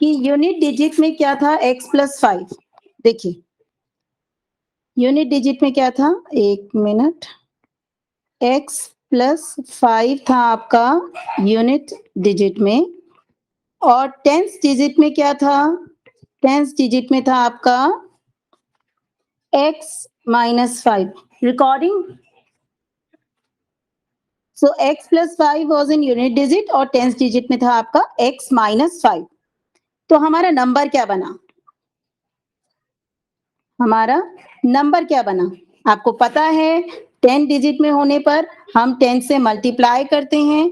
कि unit digit में क्या था x प्लस 5। देखिए यूनिट डिजिट में क्या था, एक मिनट, x प्लस 5 था आपका यूनिट डिजिट में, और टेंथ डिजिट में क्या था, टेंथ डिजिट में था आपका x minus 5। Recording, so x plus 5 was in unit digit और टेंथ डिजिट में था आपका x माइनस 5। तो हमारा नंबर क्या बना, हमारा नंबर क्या बना, आपको पता है 10 डिजिट में होने पर हम 10 से मल्टीप्लाई करते हैं,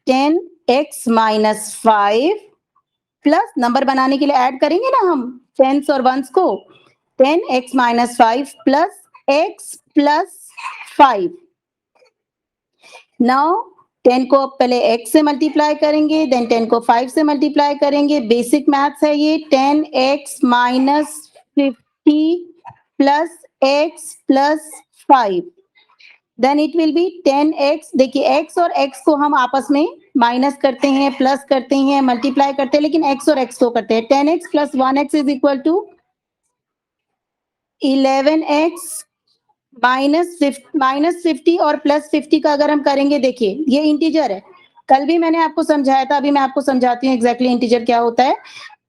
10x माइनस 5 प्लस नंबर बनाने के लिए ऐड करेंगे ना हम टेंस और वंस को, 10x minus 5 plus x plus 5। Now 10 को पहले x से मल्टीप्लाई करेंगे, देन 10 को 5 से मल्टीप्लाई करेंगे, बेसिक मैथ्स है ये, 10x minus 50 plus x plus 5, then it will be 10x। देखिए x और x को हम आपस में माइनस करते हैं, प्लस करते हैं, मल्टीप्लाई करते हैं, लेकिन x और x को करते हैं। 10x plus 1x is equal to 11x minus 50 और प्लस 50 का अगर हम करेंगे, देखिए ये इंटीजर है, कल भी मैंने आपको समझाया था, अभी मैं आपको समझाती हूँ एग्जैक्टली इंटीजर क्या होता है।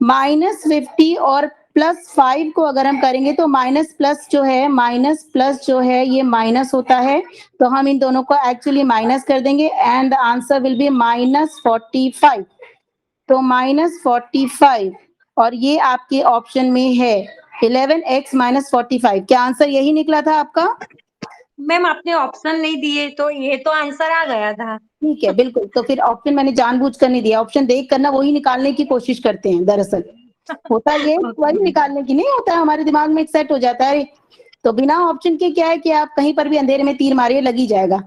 माइनस 50 और प्लस 5 को अगर हम करेंगे तो माइनस प्लस जो है, माइनस प्लस जो है ये माइनस होता है, तो हम इन दोनों को एक्चुअली माइनस कर देंगे and the answer will B minus 45। तो माइनस 45 और ये आपके ऑप्शन में है 11x माइनस 45। क्या आंसर यही निकला था आपका? मैम आपने ऑप्शन नहीं दिए तो ये तो आंसर आ गया था। ठीक है, बिल्कुल, तो फिर ऑप्शन मैंने जानबूझकर नहीं दिया, ऑप्शन देख कर ना वही निकालने की कोशिश करते हैं, दरअसल होता ये वही निकालने की नहीं होता है, हमारे दिमाग में एक सेट हो जाता है, तो बिना ऑप्शन के क्या है कि आप कहीं पर भी अंधेरे में तीर मारिए लग ही जाएगा,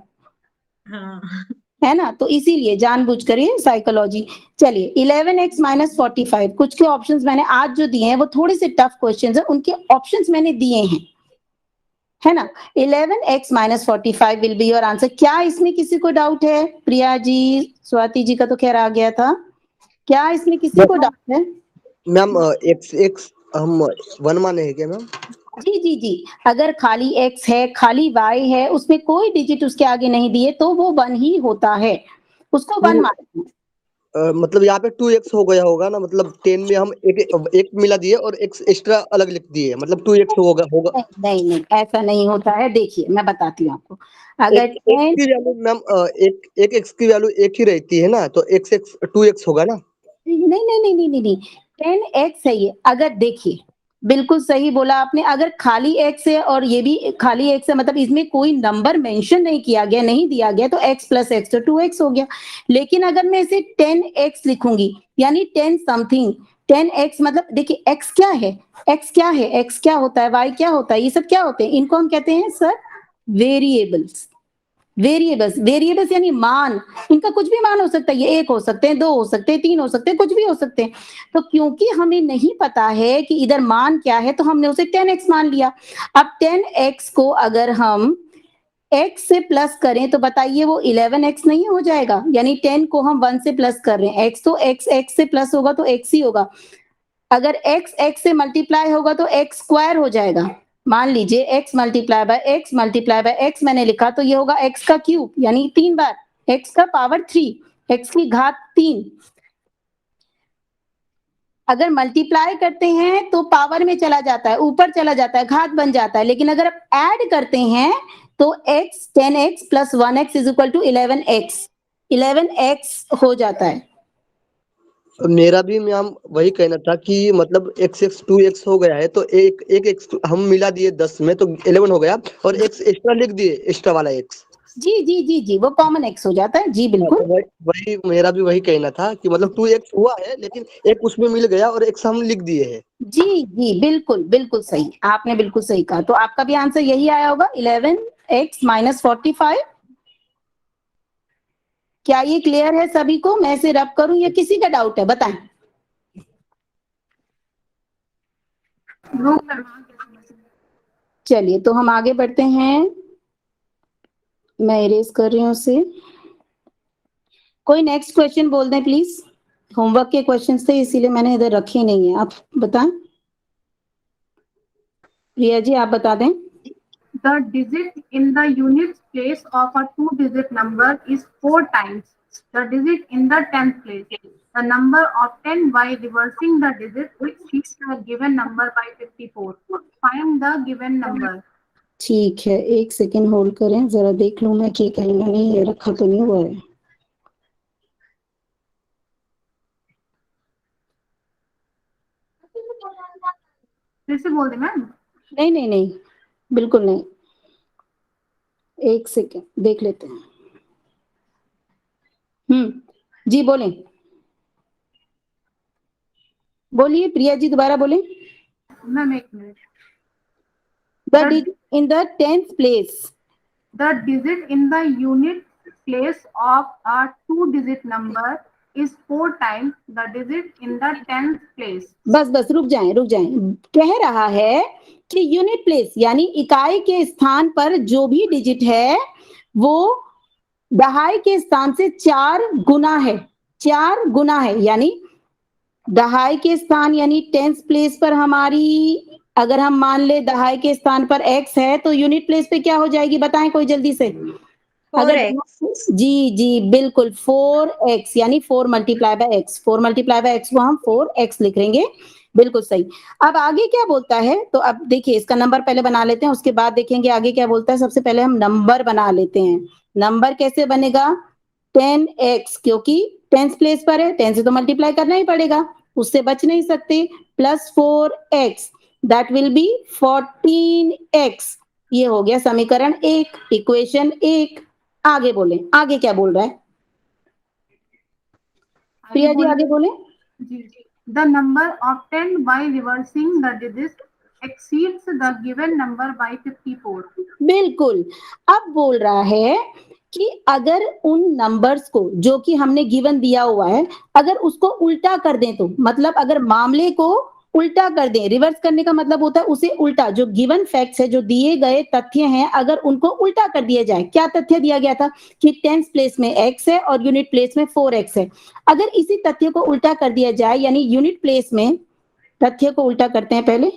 हाँ है ना, तो इसीलिए जानबूझकर ये साइकोलॉजी। चलिए 11x माइनस 45, कुछ के ऑप्शंस मैंने आज जो दिए हैं वो थोड़े से टफ क्वेश्चंस हैं, उनके ऑप्शंस मैंने दिए हैं, है ना। 11x minus 45 will be your answer. क्या इसमें किसी को डाउट है? प्रिया जी, स्वाति जी का तो खैर आ गया था, क्या इसमें किसी को डाउट है? मैम एक्स एक्स हम वन माने हैं क्या मैम? जी जी जी, अगर खाली x है, खाली y है, उसमें कोई डिजिट उसके आगे नहीं दिए तो वो 1 ही होता है, उसको 1 मानते हैं। मतलब यहाँ पे 2x हो गया होगा ना, मतलब 10 में हम एक मिला दिए और x एक्स्ट्रा अलग लिख दिए, मतलब 2x होगा होगा। नहीं नहीं नहीं, ऐसा नहीं होता है, देखिए मैं बताती हूँ आपको, अगर एक एक 10, की वैल्यू मैम एक x की वैल्यू एक ही रहती है ना, तो x x 2x होगा ना। नहीं नहीं नहीं नहीं नहीं नहीं, 10x है ये, अगर देखिए बिल्कुल सही बोला आपने, अगर खाली x है और ये भी खाली x है, मतलब इसमें कोई नंबर मेंशन नहीं किया गया, नहीं दिया गया, तो x प्लस x तो 2x हो गया। लेकिन अगर मैं इसे 10x लिखूंगी यानी 10 समथिंग, 10x मतलब देखिए x क्या है, x क्या है, x क्या होता है, y क्या होता है, ये सब क्या होते हैं, इनको हम कहते हैं सर वेरिएबल्स। वेरिएबल्स, वेरिएबल्स यानी मान, इनका कुछ भी मान हो सकता है, ये 1 हो सकते हैं, 2 हो सकते हैं, 3 हो सकते हैं, कुछ भी हो सकते हैं। तो क्योंकि हमें नहीं पता है कि इधर मान क्या है, तो हमने उसे 10x मान लिया। अब 10x को अगर हम x से प्लस करें तो बताइए वो 11x नहीं हो जाएगा, यानी 10 को हम 1 से प्लस कर रहे हैं, x तो x से प्लस होगा तो x ही होगा, अगर x से मल्टीप्लाई होगा तो x स्क्वायर हो जाएगा। मान लीजिए x मल्टीप्लाई बाय x मैंने लिखा, तो ये होगा x का क्यूब, यानी 3 बार x का पावर 3, x की घात 3। अगर मल्टीप्लाई करते हैं तो पावर में चला जाता है, ऊपर चला जाता है, घात बन जाता है, लेकिन अगर आप ऐड करते हैं तो x 10x plus 1x is equal to 11x हो जाता है। मेरा भी मैम वही कहना था कि मतलब x x 2x हो गया है, तो एक x हम मिला दिए 10 में तो 11 हो गया, और x एक्स्ट्रा लिख दिए, एक्स्ट्रा वाला x। जी जी जी जी, वो कॉमन x हो जाता है, जी हाँ, बिल्कुल। तो वही वही मेरा भी वही कहना था कि मतलब 2x हुआ है, लेकिन एक उसमें मिल गया और x हम लिख दिए हैं। जी जी बिल्कुल बिल्कुल सही, आपने बिल्कुल सही कहा, तो आपका भी आंसर यही आया होगा 11x माइनस 45। क्या ये क्लियर है सभी को? मैं इसे रब करूं या किसी का डाउट है, बताएं। चलिए तो हम आगे बढ़ते हैं, मैं इरेज कर रही हूं उसे, कोई नेक्स्ट क्वेश्चन बोल दें प्लीज। होमवर्क के क्वेश्चंस थे इसीलिए मैंने इधर रखे नहीं है। आप बताएं प्रिया जी, आप बता दें। The digit in the units place of a two-digit number is 4 times the digit in the tenth place. The number of 10 by reversing the digit exceeds the given number by 54. Find the given number. ठीक है, एक second hold करें, जरा देख लूं मैं कि कहीं मैंने ये रखा तो नहीं हुआ है। फिर से बोल दे मैम। नहीं नहीं नहीं, बिल्कुल नहीं, एक सेकेंड देख लेते हैं। जी बोलें, बोलिए प्रिया जी, दोबारा बोलें। मैम एक minute. The digit in the 10th place. The digit in the unit place of a two-digit number is 4 times the digit in the 10th place. बस रुक जाएं। कह रहा है कि यूनिट प्लेस यानी इकाई के स्थान पर जो भी डिजिट है वो दहाई के स्थान से 4 गुना है, यानी दहाई के स्थान यानी 10th प्लेस पर हमारी, अगर हम मान ले दहाई के स्थान पर x है तो यूनिट प्लेस पे क्या हो जाएगी, बताएं कोई जल्दी से। 4x। जी बिल्कुल 4x, यानी 4 multiply by x, 4 multiply by x को हम 4x लिख लेंगे, बिल्कुल सही। अब आगे क्या बोलता है, तो अब देखिए इसका नंबर पहले बना लेते हैं, उसके बाद देखेंगे आगे क्या बोलता है। सबसे पहले हम नंबर बना लेते हैं। नंबर कैसे बनेगा, 10x, क्योंकि 10th प्लेस पर है, 10 से तो मल्टीप्लाई करना ही पड़ेगा, उससे बच नहीं सकते, plus 4x that will be 14x। ये हो गया समीकरण 1, इक्वेशन 1। आगे बोले, आगे क्या बोल रहा है प्रिया जी, आगे बोले। The number of 10 by reversing the digits exceeds the given number by 54. बिल्कुल, अब बोल रहा है कि अगर उन नंबर्स को जो कि हमने गिवन दिया हुआ है, अगर उसको उल्टा कर दें, तो मतलब अगर मामले को उल्टा कर दें, रिवर्स करने का मतलब होता है उसे उल्टा, जो गिवन फैक्ट्स है, जो दिए गए तथ्य हैं, अगर उनको उल्टा कर दिया जाए। क्या तथ्य दिया गया था कि 10th प्लेस में x है और यूनिट प्लेस में 4x है। अगर इसी तथ्य को उल्टा कर दिया जाए, यानी यूनिट प्लेस में तथ्य को उल्टा करते हैं पहले।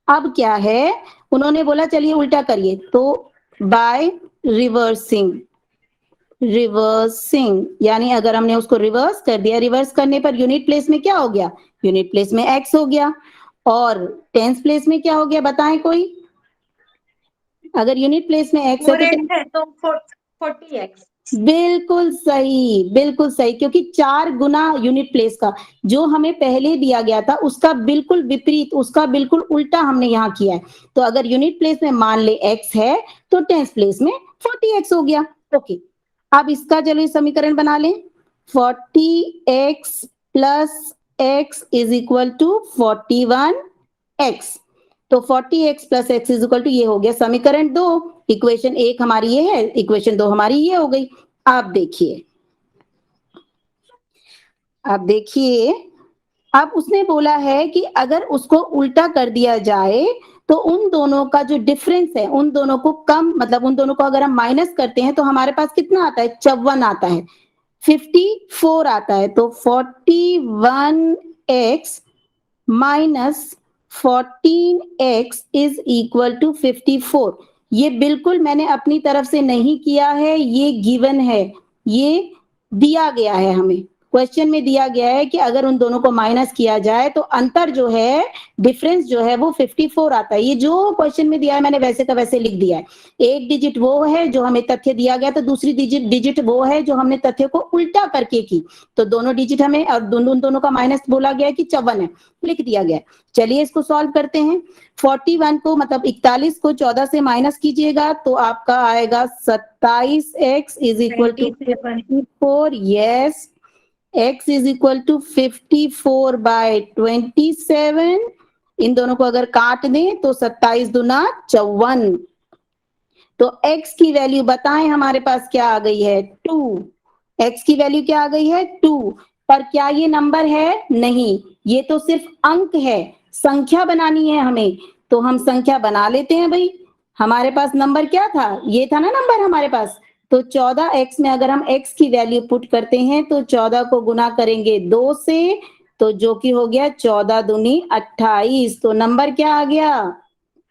अब क्या है, उन्होंने बोला चलिए उल्टा करिए, तो बाय रिवर्सिंग यानी अगर हमने उसको रिवर्स कर दिया, रिवर्स करने पर यूनिट प्लेस में क्या हो गया, यूनिट प्लेस में x हो गया, और 10th प्लेस में क्या हो गया, बताएं कोई। अगर यूनिट प्लेस में x है तो 40x। बिल्कुल सही, क्योंकि 4 गुना यूनिट प्लेस का जो हमें पहले दिया गया था उसका बिल्कुल विपरीत, उसका बिल्कुल उल्टा हमने यहाँ किया है। तो अगर यूनिट प्लेस में मान ले x है तो 10th प्लेस में 40x हो गया। ओके, अब इसका चलो समीकरण बना लें। 40x plus x is equal to 41x। तो 40x plus x is equal to, ये हो गया समीकरण 2। इक्वेशन 1 हमारी ये है, इक्वेशन 2 हमारी ये हो गई। आप देखिए, अब उसने बोला है कि अगर उसको उल्टा कर दिया जाए तो उन दोनों का जो डिफरेंस है, उन दोनों को कम, मतलब उन दोनों को अगर हम माइनस करते हैं तो हमारे पास कितना आता है, 54 आता है, 54 आता है। तो 41x minus 14x is equal to 54। ये बिल्कुल मैंने अपनी तरफ से नहीं किया है, ये गिवन है, ये दिया गया है, हमें क्वेश्चन में दिया गया है कि अगर उन दोनों को माइनस किया जाए तो अंतर जो है, डिफरेंस जो है वो 54 आता है। ये जो क्वेश्चन में दिया है मैंने वैसे का वैसे लिख दिया है। एक डिजिट वो है जो हमें तथ्य दिया गया, तो दूसरी डिजिट वो है जो हमने तथ्य को उल्टा करके की। तो दोनों डिजिट हमें, और दोनों का माइनस बोला गया है कि 54 है, लिख दिया गया है। चलिए इसको सॉल्व करते हैं। 41 को, मतलब 41 को 14 से माइनस कीजिएगा तो आपका आएगा 27x is equal to 54। Yes, x is equal to 54 by 27। इन दोनों को अगर काट दें तो 27 दूना 54। तो x की वैल्यू बताएं हमारे पास क्या आ गई है, 2। x की वैल्यू क्या आ गई है, 2। पर क्या ये नंबर है, नहीं, ये तो सिर्फ अंक है, संख्या बनानी है हमें, तो हम संख्या बना लेते हैं भाई। हमारे पास नंबर क्या था, ये था ना नंबर हमारे पास, तो 14x में अगर हम x की वैल्यू पुट करते हैं तो 14 को गुना करेंगे 2 से, तो जो कि हो गया 14 दूनी 28। तो नंबर क्या आ गया?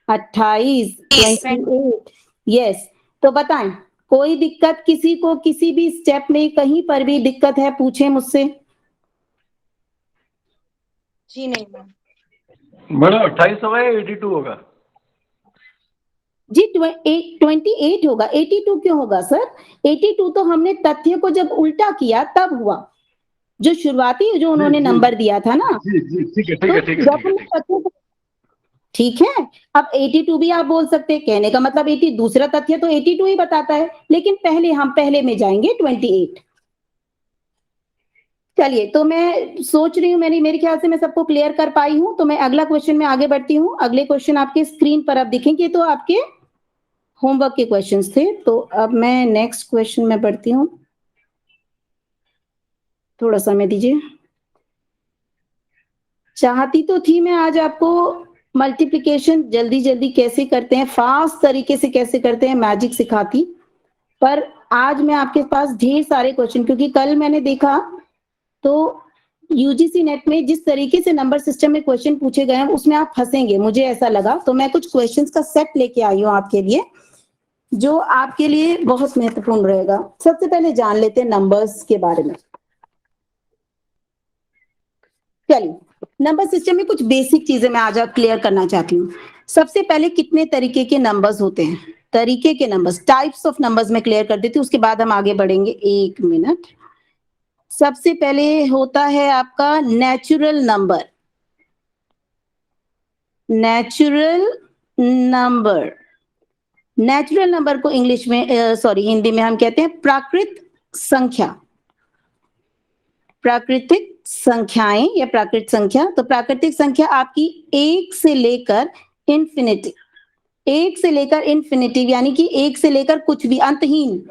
28, 28। यस। तो बताएं, कोई दिक्कत किसी को किसी भी स्टेप में कहीं पर भी दिक्कत है, पूछें मुझसे। जी नहीं मैम। मैडम 28 होगा या 82 होगा? जी 28 होगा, 82 क्यों होगा सर? 82 तो हमने तथ्य को जब उल्टा किया तब हुआ, जो शुरुआती जो उन्होंने जी, नंबर दिया था ना। जी जी ठीक है, ठीक तो है, ठीक है, जब ठीक है, हमने तथ्य को, ठीक है, अब 82 भी आप बोल सकते हैं, कहने का मतलब 80, दूसरा तथ्य तो 82 ही बताता है, लेकिन पहले हम पहले में जाएंगे 28। चलिए, तो मैं सोच रही हूँ, मेरे ख्याल से मैं सबको क्लियर कर पाई हूँ, तो मैं अगला क्वेश्चन में आगे बढ़ती हूँ। अगले क्वेश्चन आपके स्क्रीन पर अब दिखेंगे, तो आपके होमवर्क के क्वेश्चंस थे। तो अब मैं नेक्स्ट क्वेश्चन में बढ़ती हूँ, थोड़ा समय दीजिए। चाहती तो थी मैं आज आपको मल्टीप्लिकेशन जल्दी जल्दी कैसे करते हैं, फास्ट तरीके से कैसे करते हैं, मैजिक सिखाती, पर आज मैं आपके पास ढेर सारे क्वेश्चन, क्योंकि कल मैंने देखा तो यूजीसी नेट में जिस तरीके से नंबर सिस्टम में क्वेश्चन पूछे गए हैं उसमें आप फंसेंगे, मुझे ऐसा लगा। तो मैं कुछ क्वेश्चंस का सेट लेके आई हूँ आपके लिए, जो आपके लिए बहुत महत्वपूर्ण रहेगा। सबसे पहले जान लेते हैं नंबर्स के बारे में। चलिए, नंबर सिस्टम में कुछ बेसिक चीजें मैं आज आप क्लियर करना चाहती हूँ। सबसे पहले कितने तरीके के नंबर्स होते हैं, तरीके के नंबर्स, टाइप्स ऑफ नंबर्स में क्लियर कर देती हूँ, उसके बाद हम आगे बढ़ेंगे। एक मिनट। सबसे पहले होता है आपका natural number. Natural number, natural number को इंग्लिश में हिंदी में हम कहते हैं प्राकृत संख्या, प्राकृतिक संख्याएं या प्राकृतिक संख्या। तो प्राकृतिक संख्या आपकी एक से लेकर इंफिनिटी, एक से लेकर इंफिनिटी यानी कि एक से लेकर कुछ भी, अंतहीन,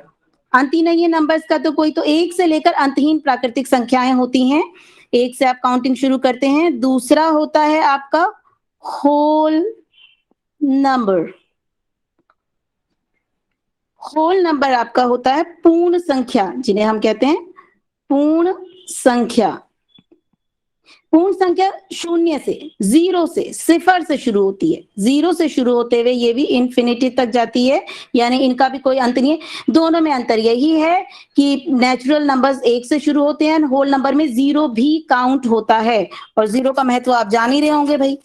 अंत ही नहीं है नंबर्स का तो कोई, तो एक से लेकर अंतहीन प्राकृतिक संख्याएं होती हैं। एक से आप काउंटिंग शुरू करते हैं। दूसरा होता है आपका होल नंबर। होल नंबर आपका होता है पूर्ण संख्या, जिन्हें हम कहते हैं पूर्ण संख्या। पूर्ण संख्या शून्य से, जीरो से, सिफर से शुरू होती है, जीरो से शुरू होते हुए ये भी इंफिनिटी तक जाती है, यानी इनका भी कोई अंत नहीं है। दोनों में अंतर यही है कि नेचुरल नंबर्स एक से शुरू होते हैं, होल नंबर में जीरो भी काउंट होता है, और जीरो का महत्व आप जान ही रहे होंगे भाई।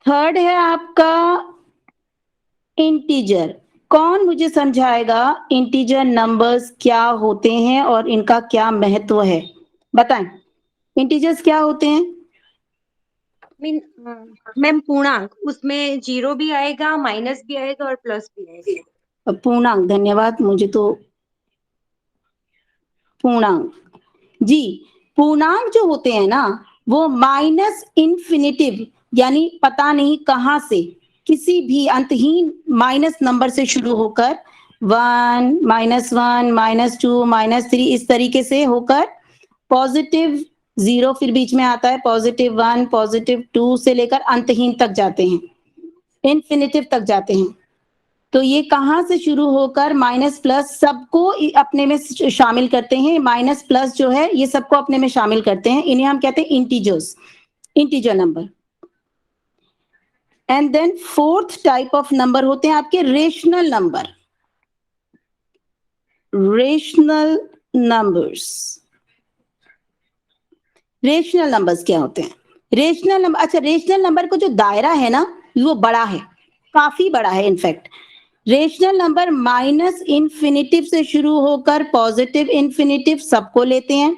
थर्ड है आपका इंटीजर। कौन मुझे समझाएगा इंटीजर नंबर्स क्या होते हैं और इनका क्या महत्व है, बताएं। इंटीजर्स क्या होते हैं? मैम पूर्णांक, उसमें जीरो भी आएगा, माइनस भी आएगा और प्लस भी आएगा। पूर्णांक, धन्यवाद। मुझे तो पूर्णांक, जी, पूर्णांक जो होते हैं ना, वो माइनस इन्फिनिटिव, यानी पता नहीं कहां से किसी भी अंतहीन माइनस नंबर से शुरू होकर 1, -1, -2, -3, इस तरीके से होकर पॉजिटिव 0 फिर बीच में आता है, +1, +2 से लेकर अंतहीन तक जाते हैं, इन्फिनिटिव तक जाते हैं। तो ये कहां से शुरू होकर माइनस प्लस सबको अपने में शामिल करते हैं। माइनस प्लस जो है ये सबको अपने में शामिल करते हैं, इन्हें हम कहते हैं integers, integer number. And then fourth type of number होते हैं आपके rational number. Rational numbers, rational numbers क्या होते हैं? रेशनल नंबर, अच्छा, रेशनल नंबर को जो दायरा है ना वो बड़ा है, काफी बड़ा है in fact. Rational number minus infinitive से शुरू होकर पॉजिटिव इन्फिनिटिव सबको लेते हैं।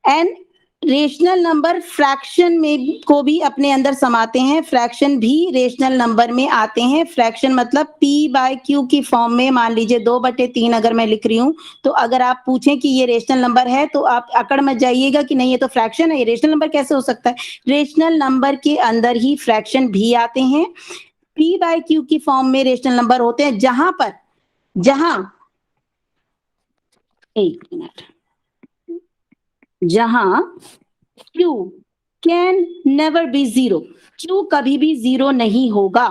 एंड रेशनल नंबर फ्रैक्शन में को भी अपने अंदर समाते हैं, फ्रैक्शन भी रेशनल नंबर में आते हैं। फ्रैक्शन मतलब p/q की फॉर्म में, मान लीजिए 2/3 अगर मैं लिख रही हूं, तो अगर आप पूछें कि ये रेशनल नंबर है तो आप अकड़ मत जाइएगा कि नहीं ये तो फ्रैक्शन है, ये रेशनल नंबर कैसे हो सकता है। रेशनल नंबर के अंदर ही फ्रैक्शन भी आते हैं। p/q की फॉर्म में रेशनल नंबर होते हैं, एक मिनट, जहां q can never be zero. Q कभी भी जीरो नहीं होगा,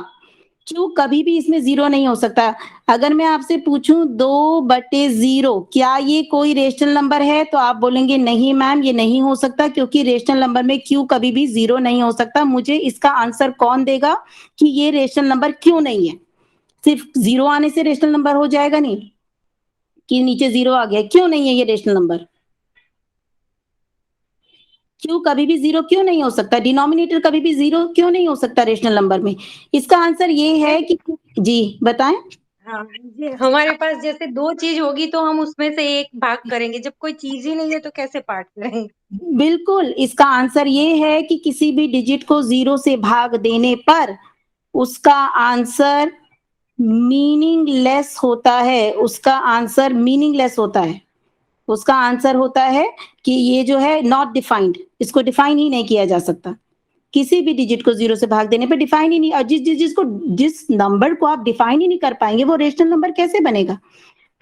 क्यू कभी भी इसमें जीरो नहीं हो सकता। अगर मैं आपसे पूछूं 2/0 क्या ये कोई रेशनल नंबर है, तो आप बोलेंगे नहीं मैम ये नहीं हो सकता, क्योंकि रेशनल नंबर में क्यू कभी भी जीरो नहीं हो सकता। मुझे इसका आंसर कौन देगा कि ये रेशनल नंबर क्यों नहीं है? सिर्फ जीरो आने से रेशनल नंबर हो जाएगा नहीं, कि नीचे जीरो आ गया, क्यों नहीं है ये रेशनल नंबर? क्यू कभी भी जीरो क्यों नहीं हो सकता? डिनोमिनेटर कभी भी जीरो क्यों नहीं हो सकता रेशनल नंबर में? इसका आंसर ये है कि, जी बताएं। हाँ, ये हमारे पास जैसे दो चीज होगी तो हम उसमें से एक भाग करेंगे, जब कोई चीज ही नहीं है तो कैसे पार्ट करेंगे? बिल्कुल, इसका आंसर ये है कि किसी भी डिजिट को जीरो से भाग देने पर उसका आंसर मीनिंगलेस होता है, उसका आंसर मीनिंगलेस होता है। उसका आंसर होता है कि ये जो है नॉट डिफाइंड, इसको डिफाइन ही नहीं किया जा सकता। किसी भी डिजिट को जीरो से भाग देने पर डिफाइन ही नहीं, और जिस नंबर को आप डिफाइन ही नहीं कर पाएंगे वो रेशनल नंबर कैसे बनेगा?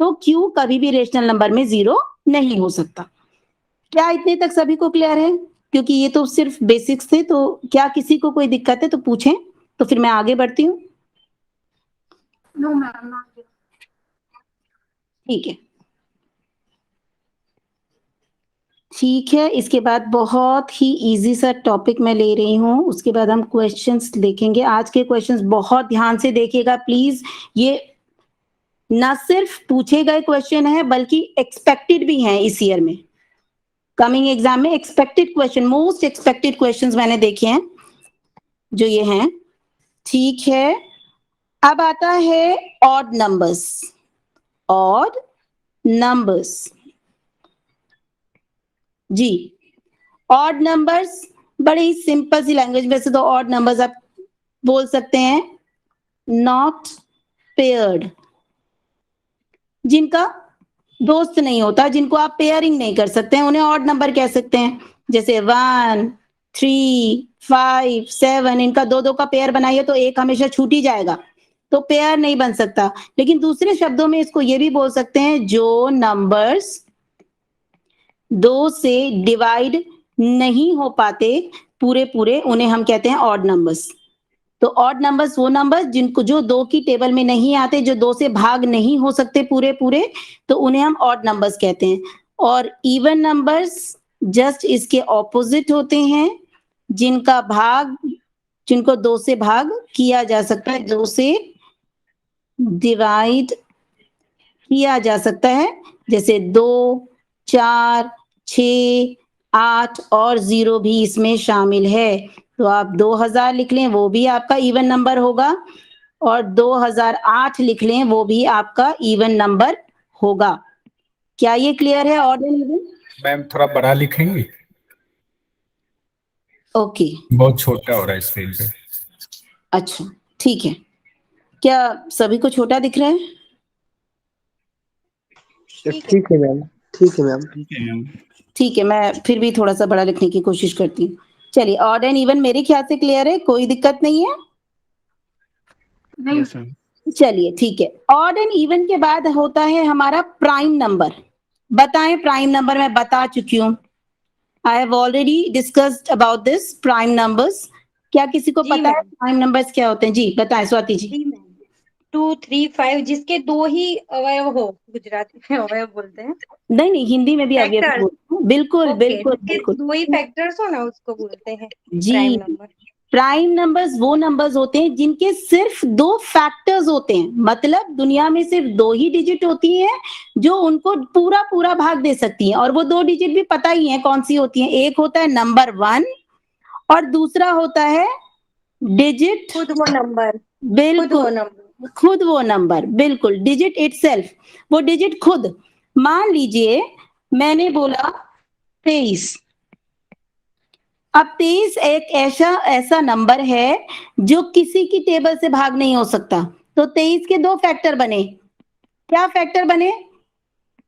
तो क्यू कभी भी रेशनल नंबर में जीरो नहीं हो सकता। क्या इतने तक सभी को क्लियर है? क्योंकि ये तो सिर्फ बेसिक्स थे, तो क्या किसी को कोई दिक्कत है तो पूछें, तो फिर मैं आगे बढ़ती हूँ। No, ma'am, not yet. ठीक है, ठीक है। इसके बाद बहुत ही इजी सा टॉपिक मैं ले रही हूँ, उसके बाद हम क्वेश्चंस देखेंगे। आज के क्वेश्चंस बहुत ध्यान से देखिएगा प्लीज। ये ना सिर्फ पूछे गए क्वेश्चन है बल्कि एक्सपेक्टेड भी हैं इस ईयर में। कमिंग एग्जाम में expected question, most expected questions मैंने देखे हैं जो ये हैं। ठीक है, अब आता है ऑड नंबर्स। ऑड नंबर्स, जी ऑड नंबर्स बड़े ही सिंपल सी लैंग्वेज, वैसे तो ऑड नंबर्स आप बोल सकते हैं नॉट पेयर्ड, जिनका दोस्त नहीं होता, जिनको आप पेयरिंग नहीं कर सकते हैं, उन्हें ऑड नंबर कह सकते हैं। जैसे 1, 3, 5, 7, इनका दो दो का पेयर बनाइए तो एक हमेशा छूट ही जाएगा, तो पेयर नहीं बन सकता। लेकिन दूसरे शब्दों में इसको ये भी बोल सकते हैं, जो नंबर्स दो से डिवाइड नहीं हो पाते पूरे पूरे, उन्हें हम कहते हैं ऑड नंबर्स। तो ऑड नंबर्स वो नंबर्स जिनको जो दो की टेबल में नहीं आते, जो दो से भाग नहीं हो सकते पूरे पूरे, तो उन्हें हम ऑड नंबर्स कहते हैं। और इवन नंबर्स जस्ट इसके ऑपोजिट होते हैं, जिनका भाग, जिनको दो से भाग किया जा सकता है, दो से डिवाइड किया जा सकता है। जैसे 2, 4, 6, 8 और 0 भी इसमें शामिल है। तो आप 2000 लिख लें, वो भी आपका इवन नंबर होगा, और 2008 लिख लें, वो भी आपका इवन नंबर होगा। क्या ये क्लियर है? Odd and even? मैम थोड़ा बड़ा लिखेंगी, ओके, बहुत छोटा हो रहा है स्क्रीन पे। अच्छा ठीक है। क्या सभी को छोटा दिख रहा है? ठीक है मैम, ठीक है मैम। ठीक है, मैं फिर भी थोड़ा सा बड़ा लिखने की कोशिश करती हूँ। चलिए, ऑड एंड इवन मेरे ख्याल से क्लियर है, कोई दिक्कत नहीं है। नहीं, चलिए ठीक है। ऑड एंड इवन के बाद होता है हमारा प्राइम नंबर। बताएं, प्राइम नंबर मैं बता चुकी हूँ, I have already discussed about this prime numbers. क्या किसी को जी पता है मैम। प्राइम नंबर्स क्या होते हैं? जी बताएं स्वाति जी। जी मैम, 2, 3, 5 जिसके दो ही अवयव हो, गुजराती में अवयव बोलते हैं, नहीं नहीं, हिंदी में भी अवयव फैक्टर्स। बोलते हैं। बिल्कुल ओके, बिल्कुल जिसके बिल्कुल दो ही फैक्टर्स हो ना, उसको बोलते हैं जी। Prime number. प्राइम नंबर्स वो नंबर्स होते हैं जिनके सिर्फ दो फैक्टर्स होते हैं, मतलब दुनिया में सिर्फ दो ही डिजिट होती हैं जो उनको पूरा पूरा भाग दे सकती हैं, और वो दो डिजिट भी पता ही है कौन सी होती हैं। एक होता है नंबर 1 और दूसरा होता है डिजिट, खुद वो नंबर, बिल्कुल खुद वो नंबर, बिल्कुल डिजिट इटसेल्फ, वो डिजिट खुद। मान लीजिए मैंने बोला 23, अब 23 एक ऐसा नंबर है जो किसी की टेबल से भाग नहीं हो सकता। तो 23 के दो फैक्टर बने। क्या फैक्टर बने?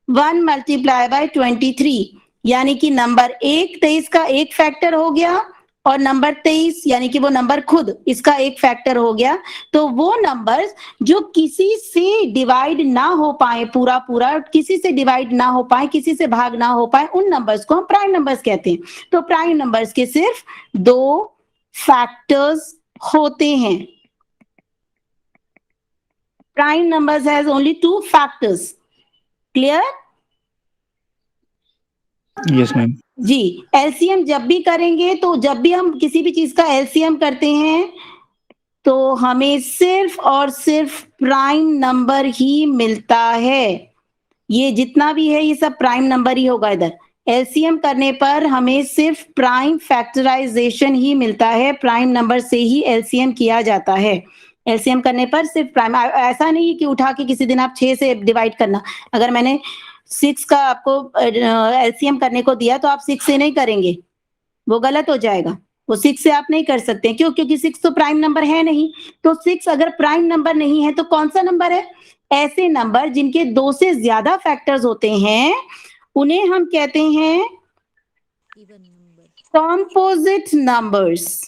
1 × 23, यानी कि नंबर 1 23 का एक फैक्टर हो गया, और नंबर 23 यानी कि वो नंबर खुद, इसका एक फैक्टर हो गया। तो वो नंबर्स जो किसी से डिवाइड ना हो पाए, पूरा पूरा किसी से डिवाइड ना हो पाए, किसी से भाग ना हो पाए, उन नंबर्स को हम प्राइम नंबर्स कहते हैं। तो प्राइम नंबर्स के सिर्फ 2 फैक्टर्स होते हैं। Prime numbers has only 2 factors. Clear? Yes ma'am. जी, एलसीएम जब भी करेंगे, तो जब भी हम किसी भी चीज का एलसीएम करते हैं तो हमें सिर्फ और सिर्फ प्राइम नंबर ही मिलता है। ये जितना भी है ये सब प्राइम नंबर ही होगा। इधर एलसीएम करने पर हमें सिर्फ प्राइम फैक्टराइजेशन ही मिलता है, प्राइम नंबर से ही एलसीएम किया जाता है। एलसीएम करने पर सिर्फ प्राइम, ऐसा नहीं कि उठा के किसी दिन आप 6 से डिवाइड करना। अगर मैंने 6 का आपको एलसीएम करने को दिया तो आप 6 से नहीं करेंगे, वो गलत हो जाएगा। वो 6 से आप नहीं कर सकते। क्यों? क्योंकि 6 तो प्राइम नंबर है नहीं। तो 6 अगर प्राइम नंबर नहीं है तो कौन सा नंबर है? ऐसे नंबर जिनके 2 से ज्यादा फैक्टर्स होते हैं उन्हें हम कहते हैं कॉम्पोजिट नंबर्स।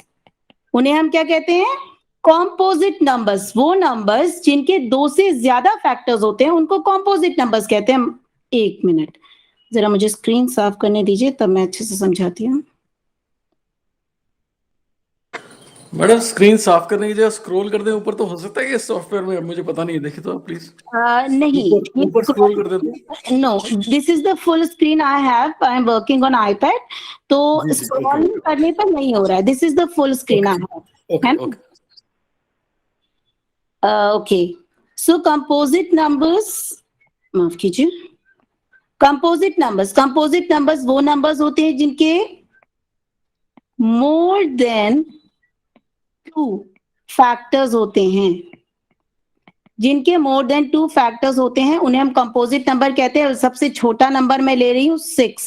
उन्हें हम क्या कहते हैं? Composite numbers. वो नंबर्स जिनके 2 से ज्यादा फैक्टर्स होते हैं उनको कॉम्पोजिट नंबर्स कहते हैं। 1 मिनट, जरा मुझे स्क्रीन साफ करने दीजिए, तब मैं अच्छे से समझाती हूँ। मैडम स्क्रीन साफ करने की जगह स्क्रॉल कर दें ऊपर तो हो सकता है कि सॉफ्टवेयर में, मुझे पता नहीं है, देखिए तो आप प्लीज नहीं, ऊपर ऊपर स्क्रॉल कर दें तो। no, this is the full screen I have. I'm working on iPad. तो जी जी, ओके स्क्रॉलिंग ओके करने पर नहीं हो रहा है। This is the full screen I have. Okay है ना? Okay. Okay. So composite numbers, माफ कीजिए, composite numbers वो numbers होते हैं जिनके more than 2 factors होते हैं। जिनके मोर देन 2 फैक्टर्स होते हैं उन्हें हम कंपोजिट नंबर कहते हैं। सबसे छोटा नंबर मैं ले रही हूँ 6।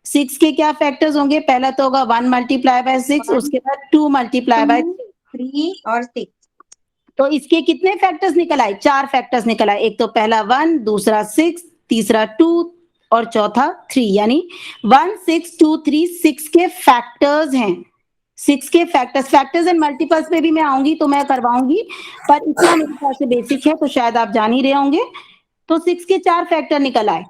6 के क्या फैक्टर्स होंगे? पहला तो होगा 1 मल्टीप्लाई बाय 6, उसके बाद 2 मल्टीप्लाई बाय 2, 3 और 6। तो इसके कितने फैक्टर्स निकल आए? 4 फैक्टर्स निकल आए। एक तो पहला 1, दूसरा 6, तीसरा 2 और चौथा 3, यानी 1 6 2 3 6 के फैक्टर्स हैं। 6 के फैक्टर्स एंड मल्टीपल्स पे भी मैं आऊंगी तो मैं करवाऊंगी, पर इतना मेरे ख्याल से बेसिक है तो शायद आप जान ही रहे होंगे। तो 6 के 4 फैक्टर निकल आए।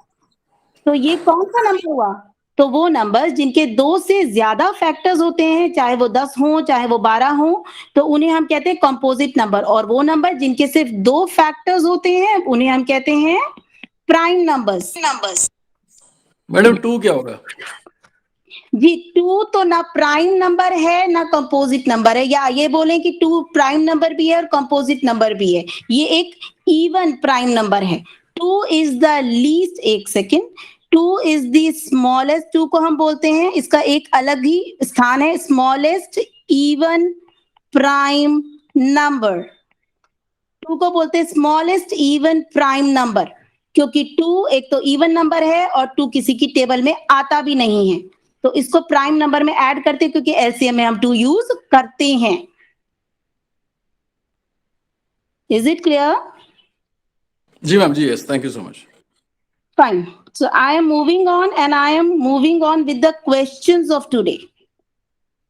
तो ये कौन सा नंबर हुआ? तो वो नंबर जिनके 2 से ज्यादा फैक्टर्स होते हैं, चाहे वो 10 हो चाहे वो 12 हो, तो उन्हें हम कहते हैं कंपोजिट नंबर। और वो नंबर जिनके सिर्फ 2 फैक्टर्स होते हैं उन्हें हम कहते हैं प्राइम नंबर्स। मैडम 2 क्या होगा? जी, 2 तो ना प्राइम नंबर है ना कंपोजिट नंबर है, या ये बोलें कि 2 प्राइम नंबर भी है और कंपोजिट नंबर भी है। ये एक इवन प्राइम नंबर है। 2 इज द लीस्ट, एक सेकेंड, 2 इज द स्मॉलेस्ट। 2 को हम बोलते हैं, इसका एक अलग ही स्थान है, स्मॉलेस्ट इवन प्राइम नंबर। 2 को बोलते हैं स्मॉलेस्ट इवन प्राइम नंबर, क्योंकि 2 एक तो इवन नंबर है और 2 किसी की टेबल में आता भी नहीं है। तो इसको प्राइम नंबर में ऐड करते हैं क्योंकि एलसीएम में हम 2 यूज करते हैं। Is it clear? जी मैम जी, yes, thank you so much. Fine. So I am moving on and I am moving on with the questions of today.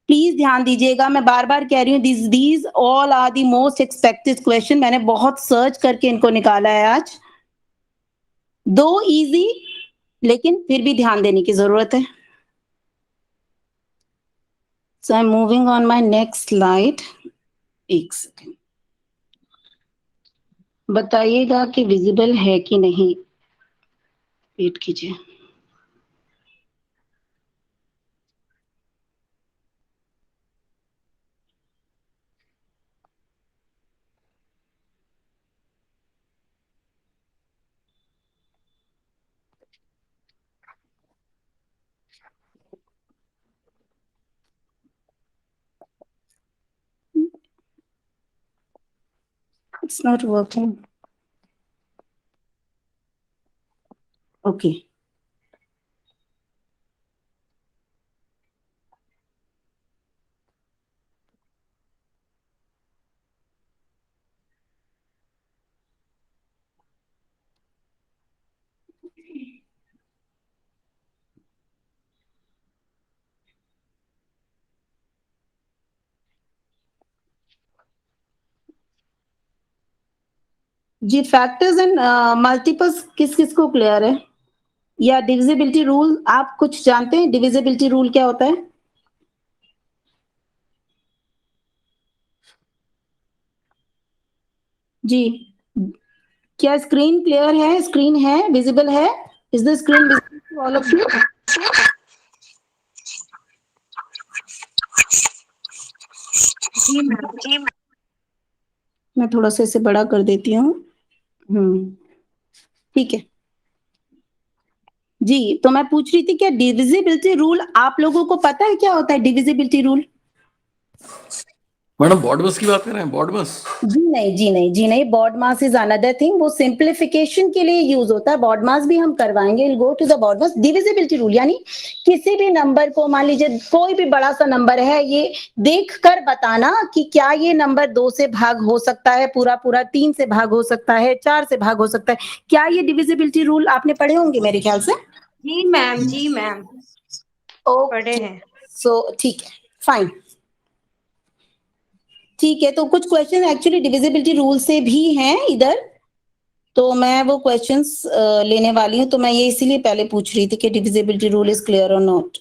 Please ध्यान दीजिएगा, मैं बार बार कह रही हूँ, these all are the most expected question. मैंने बहुत सर्च करके इनको निकाला है आज। 2 इजी, लेकिन फिर भी ध्यान देने की जरूरत है। So I'm moving on my next slide. एक सेकेंड, बताइएगा कि विजिबल है कि नहीं। वेट कीजिए। It's not working. Okay. जी फैक्टर्स एंड मल्टीपल्स किस किस को क्लियर है, या डिविजिबिलिटी रूल आप कुछ जानते हैं? डिविजिबिलिटी रूल क्या होता है? जी, क्या स्क्रीन क्लियर है? स्क्रीन है, विजिबल है? Is the screen visible to all of you? जी मैम। मैं थोड़ा सा इसे बड़ा कर देती हूँ। ठीक है जी, तो मैं पूछ रही थी क्या डिविजिबिलिटी रूल आप लोगों को पता है क्या होता है डिविजिबिलिटी रूल? मैडम बॉडमस की बात कर रहे हैं, बॉडमस? जी नहीं, BODMAS is another thing, वो सिंप्लीफिकेशन के लिए यूज होता है। बॉड मास भी हम करवाएंगे, will go to the BODMAS. Divisibility rule यानी किसी भी नंबर को, मान लीजिए कोई भी बड़ा सा नंबर है, ये देखकर बताना कि क्या ये नंबर 2 से भाग हो सकता है, पूरा पूरा 3 से भाग हो सकता है, 4 से भाग हो सकता है। क्या ये डिविजिबिलिटी रूल आपने पढ़े होंगे मेरे ख्याल से? जी मैम, जी मैम, पढ़े ओके, हैं। सो ठीक है, फाइन। ठीक है, तो कुछ क्वेश्चन एक्चुअली डिविजिबिलिटी रूल से भी हैं इधर, तो मैं वो क्वेश्चंस लेने वाली हूँ। तो मैं ये इसीलिए पहले पूछ रही थी कि डिविजिबिलिटी रूल इज क्लियर और नॉट।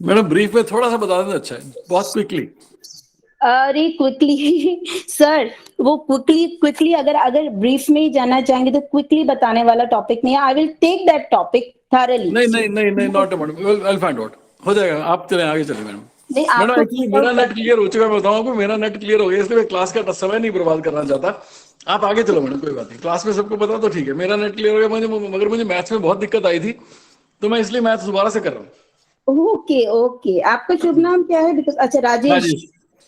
मैडम ब्रीफ में थोड़ा सा बता दें तो अच्छा है, बहुत क्विकली। अरे क्विकली सर, वो क्विकली अगर ब्रीफ में ही जाना चाहेंगे तो क्विकली बताने वाला टॉपिक नहीं है। I will take that topic thoroughly. नहीं not a madam, will find out, हो जाएगा। आप चलें, आगे चलें मैडम। नहीं, मैडम आपको एक्चुअली मेरा नेट क्लियर हो चुका है, मैं बताऊं आपको, मेरा नेट क्लियर हो गया, इसलिए मैं क्लास का समय नहीं बर्बाद करना चाहता। आप आगे चलो मैडम, कोई बात नहीं, क्लास में सबको पता तो ठीक है। मेरा नेट क्लियर हो गया, मगर मुझे मैथ्स में बहुत दिक्कत आई थी, तो मैं इसलिए मैथ्स दोबारा से कर रहा हूँ। ओके ओके, आपका शुभ नाम क्या है? बिकॉज अच्छा, राजेश।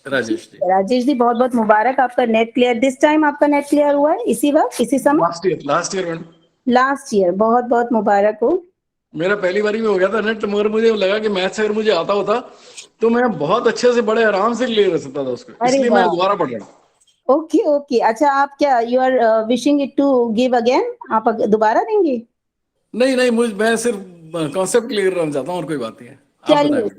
राजेश जी। राजेश जी, बहुत बहुत मुबारक, आपका नेट क्लियर। दिस टाइम आपका नेट क्लियर हुआ है इसी वक्त, इसी समय? Last year madam. Last year, बहुत बहुत मुबारक हो। मेरा पहली बारी में हो गया था नेट, मगर मुझे लगा कि मैथ्स अगर मुझे आता होता तो मैं बहुत अच्छे से, बड़े आराम से क्लियर कर सकता था उसको, अरे इसलिए मैं वाह, दोबारा पढ़ रहा हूँ। Okay okay. अच्छा, आप क्या you are wishing it to give again? आप दोबारा देंगे? नहीं, मैं सिर्फ कॉन्सेप्ट क्लियर करना चाहता हूँ, और कोई बात नहीं है। आप बताएं चलिए, मैडम।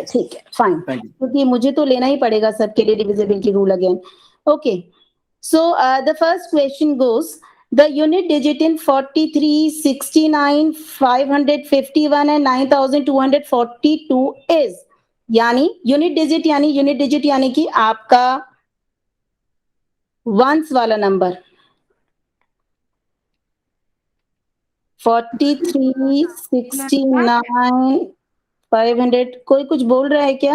ठीक है, फाइन, थैंक यू। क्योंकि मुझे तो लेना ही पड़ेगा सबके लिए divisibility rule again. Okay, so the first question goes, the unit digit in 43, 69, 551 and 9242 is, यानी यूनिट डिजिट यानी कि आपका वंस वाला नंबर 43, 69, 500। कोई कुछ बोल रहा है क्या?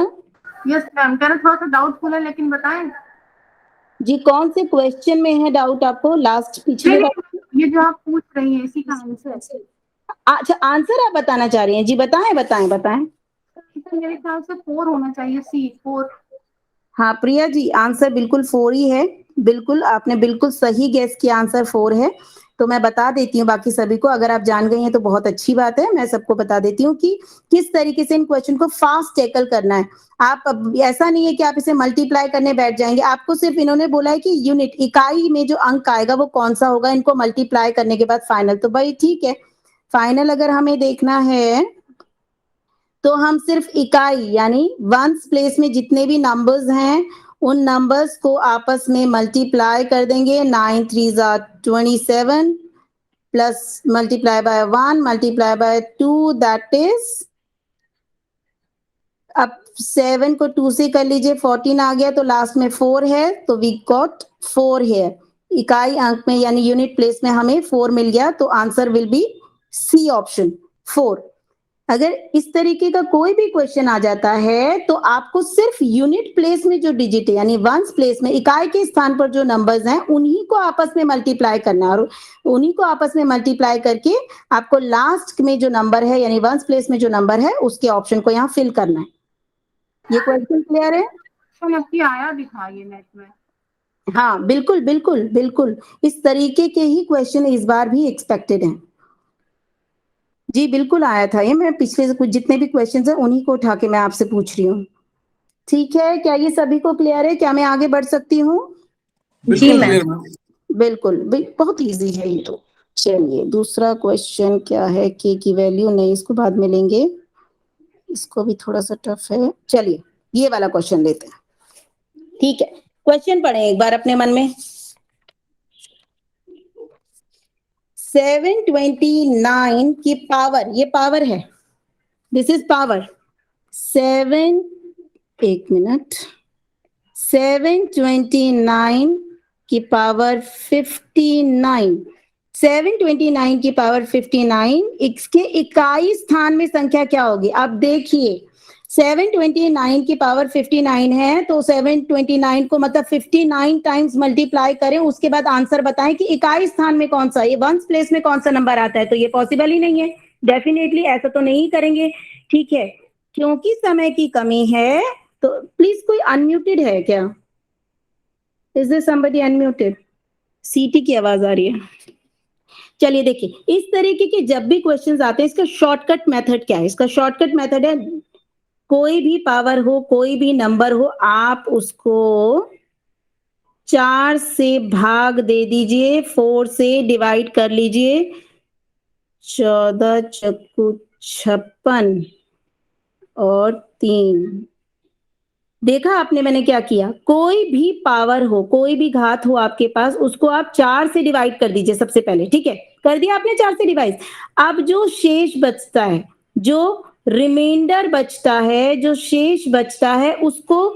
यस मैम, कहना थोड़ा सा डाउटफुल है, लेकिन बताएं। जी, कौन से क्वेश्चन में है डाउट आपको? लास्ट पिछले बार? ये जो आप पूछ रही हैं इसी का आंसर। अच्छा, आंसर आप बताना चाह रही हैं? जी बताएं बताएं बताएं। मेरे ख्याल से 4 होना चाहिए, सी 4। हाँ प्रिया जी, आंसर बिल्कुल 4 ही है। बिल्कुल, आपने बिल्कुल सही गेस किया, आंसर 4 है। तो मैं बता देती हूँ बाकी सभी को, अगर आप जान गई हैं तो बहुत अच्छी बात है। मैं सबको बता देती हूँ कि किस तरीके से इन क्वेश्चन को फास्ट टैकल करना है। आप ऐसा नहीं है कि आप इसे मल्टीप्लाई करने बैठ जाएंगे, आपको सिर्फ इन्होंने बोला है कि यूनिट, इकाई में जो अंक आएगा वो कौन सा होगा, इनको मल्टीप्लाई करने के बाद फाइनल। तो भाई ठीक है, फाइनल अगर हमें देखना है तो हम सिर्फ इकाई यानी वंस प्लेस में जितने भी नंबर्स हैं उन नंबर्स को आपस में मल्टीप्लाई कर देंगे। 9 3 27 plus multiply by 1 multiply by 2, that is, अब 7 को 2 से कर लीजिए, 14 आ गया, तो लास्ट में 4 है, तो वी गॉट 4 है। इकाई अंक में यानी यूनिट प्लेस में हमें 4 मिल गया, तो answer will be C option 4। अगर इस तरीके का कोई भी क्वेश्चन आ जाता है तो आपको सिर्फ यूनिट प्लेस में जो डिजिट है यानी वंस प्लेस में, इकाई के स्थान पर जो नंबर्स हैं उन्हीं को आपस में मल्टीप्लाई करना है, और उन्हीं को आपस में मल्टीप्लाई करके आपको लास्ट में जो नंबर है यानी वंस प्लेस में जो नंबर है उसके ऑप्शन को यहाँ फिल करना है। ये क्वेश्चन क्लियर है? आपकी आया दिखा ये नेट में। हाँ बिल्कुल बिल्कुल बिल्कुल, इस तरीके के ही क्वेश्चन इस बार भी एक्सपेक्टेड हैं। जी बिल्कुल आया था ये, मैं पिछले से कुछ जितने भी क्वेश्चंस हैं उन्हीं को उठा के मैं आपसे पूछ रही हूँ। ठीक है, क्या ये सभी को क्लियर है? क्या मैं आगे बढ़ सकती हूँ? जी बिल्कुल मैम। Clear ma'am. बिल्कुल, बहुत इजी है ये तो। चलिए, दूसरा क्वेश्चन क्या है? के की वैल्यू नहीं, इसको बाद में लेंगे, इसको भी थोड़ा सा टफ है। चलिए, ये वाला क्वेश्चन लेते हैं। ठीक है, क्वेश्चन पढ़े एक बार अपने मन में। 729 की पावर, ये पावर है, दिस इज पावर। 7, एक मिनट, 729 की पावर 59, 729 की पावर 59, इसके इकाई स्थान में संख्या क्या होगी? अब देखिए 729 की पावर 59 है, तो 729 को मतलब 59 टाइम्स मल्टीप्लाई करें, उसके बाद आंसर बताएं कि इकाई स्थान में कौन सा, ये वंस प्लेस में कौन सा नंबर आता है। तो ये पॉसिबल ही नहीं है, डेफिनेटली ऐसा तो नहीं करेंगे। ठीक है, क्योंकि समय की कमी है, तो प्लीज कोई अनम्यूटेड है क्या? Is this somebody unmuted? सीटी की आवाज आ रही है। चलिए देखिए, इस तरीके के जब भी क्वेश्चंस आते हैं, इसका शॉर्टकट मेथड क्या है? इसका शॉर्टकट मेथड है, कोई भी पावर हो, कोई भी नंबर हो, आप उसको 4 से भाग दे दीजिए, 4 से डिवाइड कर लीजिए, 14 चक्कू 56 और 3। देखा आपने मैंने क्या किया? कोई भी पावर हो, कोई भी घात हो आपके पास, उसको आप 4 से डिवाइड कर दीजिए सबसे पहले। ठीक है, कर दिया आपने 4 से डिवाइड। अब जो शेष बचता है, जो रिमाइंडर बचता है, जो शेष बचता है, उसको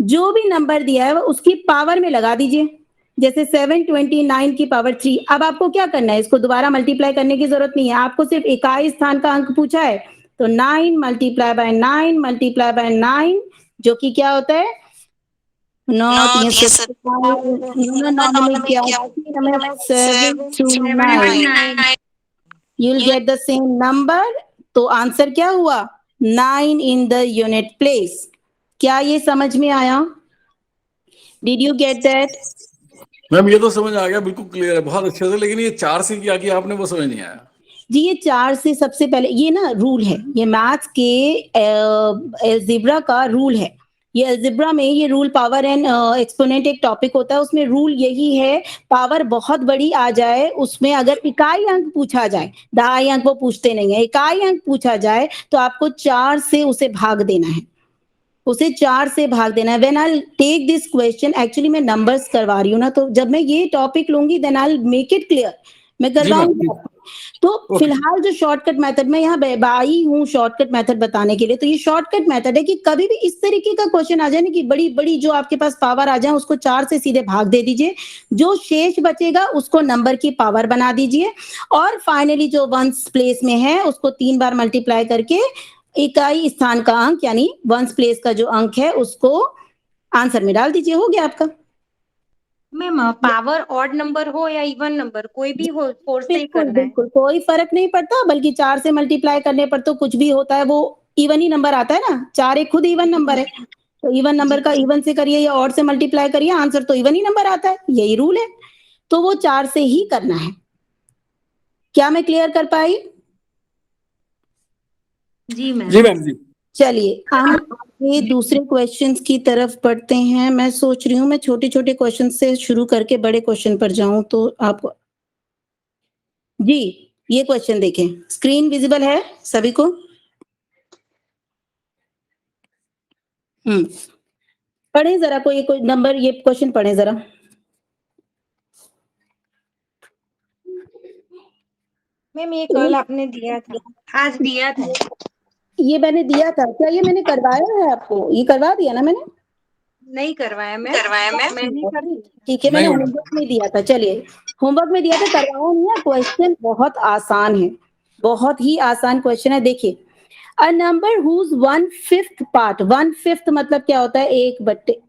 जो भी नंबर दिया है उसकी पावर में लगा दीजिए। जैसे 729 की पावर 3। अब आपको क्या करना है? इसको दोबारा मल्टीप्लाई करने की जरूरत नहीं है, आपको सिर्फ इकाई स्थान का अंक पूछा है, तो 9 मल्टीप्लाई बाय 9 मल्टीप्लाई बाय 9, जो कि क्या होता है? नॉट, ये नॉर्मली क्या हमें 729, you will get the same number. तो आंसर क्या हुआ? 9 इन द यूनिट प्लेस। क्या ये समझ में आया? Did you get that? Ma'am ये तो समझ आ गया, बिल्कुल क्लियर है, बहुत अच्छे से, लेकिन ये 4 से क्या किया आपने वो समझ नहीं आया। जी, ये 4 से सबसे पहले, ये ना रूल है, ये मैथ्स के अलजेब्रा का रूल है। ये अलजेब्रा में ये रूल, पावर एंड एक्सपोनेंट एक टॉपिक होता है, उसमें रूल यही है, पावर बहुत बड़ी आ जाए, उसमें अगर इकाई अंक पूछा जाए, दहाई अंक वो पूछते नहीं है, इकाई अंक पूछा जाए, तो आपको 4 से उसे भाग देना है, उसे 4 से भाग देना है। When I take this question, actually मैं नंबर्स करवा रही हूँ ना, तो जब मैं ये टॉपिक लूंगी then I make it clear, मैं करवाऊंगी। तो फिलहाल जो शॉर्टकट मेथड, मैं यहाँ आई हूँ शॉर्टकट मेथड बताने के लिए। तो ये शॉर्टकट मेथड है कि कभी भी इस तरीके का क्वेश्चन आ जाए ना, कि बड़ी बड़ी जो आपके पास पावर आ जाए, उसको 4 से सीधे भाग दे दीजिए, जो शेष बचेगा उसको नंबर की पावर बना दीजिए, और फाइनली जो वंस प्लेस में है उसको 3 बार मल्टीप्लाई करके इकाई स्थान का अंक, यानी वंस प्लेस का जो अंक है, उसको आंसर में डाल दीजिए, हो गया आपका। मैम पावर ऑड नंबर हो या इवन नंबर, कोई भी हो, 4 से ही बिल्कुल करना है। बिल्कुल, कोई फर्क नहीं पड़ता, बल्कि 4 से मल्टीप्लाई करने पर तो कुछ भी होता है, वो इवन ही नंबर आता है ना, 4 एक खुद इवन नंबर है, तो इवन नंबर का इवन से करिए या ऑड से मल्टीप्लाई करिए, आंसर तो इवन ही नंबर आता है, यही रूल है। तो वो 4 से ही करना है। क्या मैं क्लियर कर पाई? जी मैम। जी मैम जी। चलिए हम आगे दूसरे क्वेश्चंस की तरफ बढ़ते हैं। मैं सोच रही हूँ मैं छोटे छोटे क्वेश्चन से शुरू करके बड़े क्वेश्चन पर जाऊं, तो आपको जी ये क्वेश्चन देखें, स्क्रीन विजिबल है सभी को? पढ़े जरा, कोई नंबर, ये क्वेश्चन पढ़े जरा। मैम ये कल आपने दिया था, आज दिया था। ये मैंने दिया था क्या? ये मैंने करवाया है आपको? ये करवा दिया ना मैंने? नहीं करवाया मैम, मैंने ठीक है, मैंने नहीं मैडम। होमवर्क में दिया था। चलिए, होमवर्क में दिया था, करवाया नहीं है। क्वेश्चन बहुत आसान है, बहुत ही आसान क्वेश्चन है। देखिए, अ नंबर हुज 1/5 पार्ट, 1/5 मतलब क्या होता है? 1/,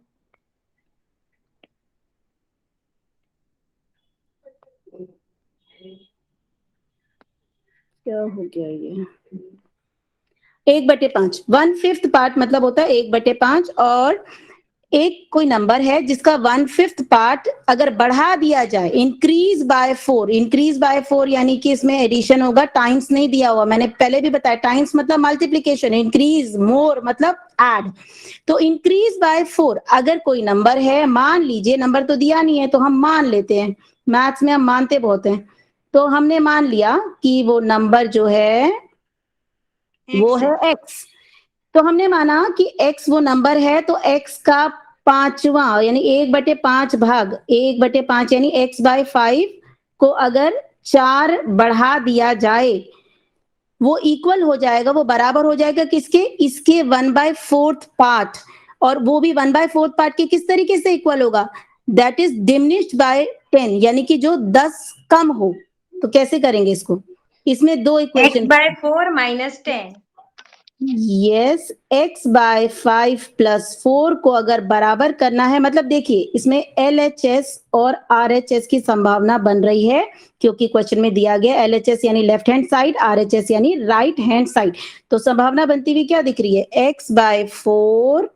क्या हो गया ये, 1/5, 1/5 पार्ट मतलब होता है 1/5, और एक कोई नंबर है जिसका 1/5 पार्ट अगर बढ़ा दिया जाए, इंक्रीज बाय 4, इंक्रीज बाय 4 यानी कि इसमें एडिशन होगा, टाइम्स नहीं दिया हुआ, मैंने पहले भी बताया, टाइम्स मतलब मल्टीप्लीकेशन, इंक्रीज, मोर मतलब ऐड। तो इंक्रीज बाय 4 अगर कोई नंबर है, मान लीजिए, नंबर तो दिया नहीं है तो हम मान लेते हैं, मैथ्स में हम मानते बहुत हैं, तो हमने मान लिया कि वो नंबर जो है वो है x। तो हमने माना कि x वो नंबर है, तो x का पांचवा यानी 1/5 भाग 1/5 यानी x/5 को अगर 4 बढ़ा दिया जाए वो इक्वल हो जाएगा, वो बराबर हो जाएगा किसके, इसके 1/4 पार्ट, और वो भी 1/4 पार्ट के किस तरीके से इक्वल होगा, दैट इज डिमिनिश्ड बाय 10, यानी कि जो 10 कम हो। तो कैसे करेंगे इसको, इसमें दो equation, x/4 minus 10। Yes, x/5 + 4 को अगर बराबर करना है, मतलब देखिए इसमें LHS और RHS की संभावना बन रही है, क्योंकि क्वेश्चन में दिया गया LHS यानी लेफ्ट हैंड साइड, RHS यानी राइट हैंड साइड। तो संभावना बनती हुई क्या दिख रही है, x/4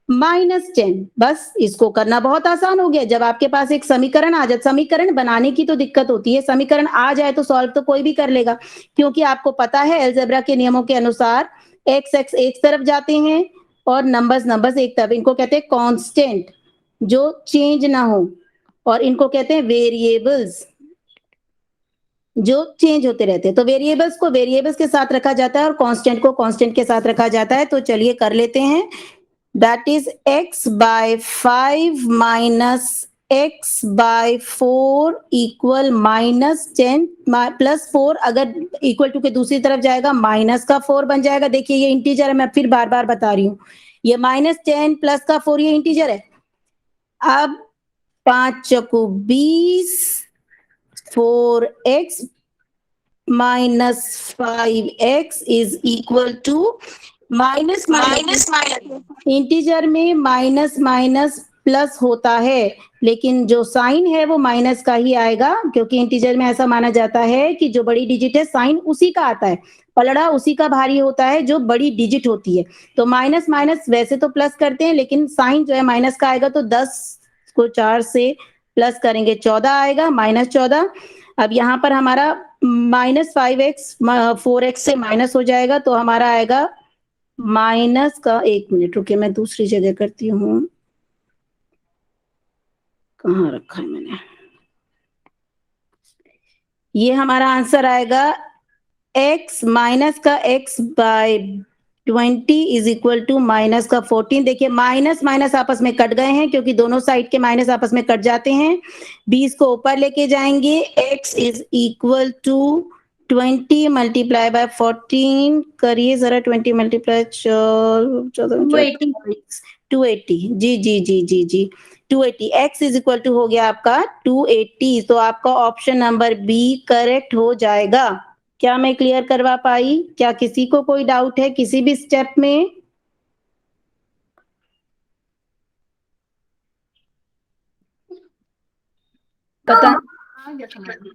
- 10। बस इसको करना बहुत आसान हो गया। जब आपके पास एक समीकरण आ जाए, समीकरण बनाने की तो दिक्कत होती है, समीकरण आ जाए तो सॉल्व तो कोई भी कर लेगा, क्योंकि आपको पता है अलजेब्रा के नियमों के अनुसार एक्स एक तरफ जाते हैं और नंबर्स एक तरफ। इनको कहते हैं कांस्टेंट, जो चेंज ना हो, और इनको कहते हैं वेरिएबल्स, जो चेंज होते रहते हैं। तो वेरिएबल्स को वेरिएबल्स के साथ रखा जाता है और कांस्टेंट को कांस्टेंट के साथ रखा जाता है। तो चलिए कर लेते हैं। That is x/5 minus x/4 equal -10 + 4, अगर इक्वल टू के दूसरी तरफ जाएगा माइनस का 4 बन जाएगा। देखिए ये इंटीजर है, मैं फिर बार बार बता रही हूँ, ये -10 + का 4 ये इंटीजर है। अब 5 चौको 20, 4x - 5x is equal to minus integer में माइनस प्लस होता है, लेकिन जो साइन है वो माइनस का ही आएगा, क्योंकि इंटीजर में ऐसा माना जाता है कि जो बड़ी डिजिट है साइन उसी का आता है, पलड़ा उसी का भारी होता है जो बड़ी डिजिट होती है। तो माइनस वैसे तो प्लस करते हैं, लेकिन साइन जो है माइनस का आएगा। तो 10 को 4 से प्लस करेंगे 14 आएगा, -14। अब यहाँ पर हमारा -5x 4x से माइनस हो जाएगा, तो हमारा आएगा माइनस का, 1 मिनट रुकिए मैं दूसरी जगह करती हूँ, कहाँ रखा है मैंने, ये हमारा आंसर आएगा x माइनस का x/20 is equal to minus का 14। देखिए माइनस आपस में कट गए हैं, क्योंकि दोनों साइड के माइनस आपस में कट जाते हैं। 20 को ऊपर लेके जाएंगे, x इज इक्वल टू 20 × 14 करिए जरा, 20 × 280। जी 280। x इज इक्वल टू हो गया आपका 280। तो आपका ऑप्शन नंबर बी करेक्ट हो जाएगा। क्या मैं क्लियर करवा पाई? क्या किसी को कोई डाउट है किसी भी स्टेप में? पता, आ गया समझ में।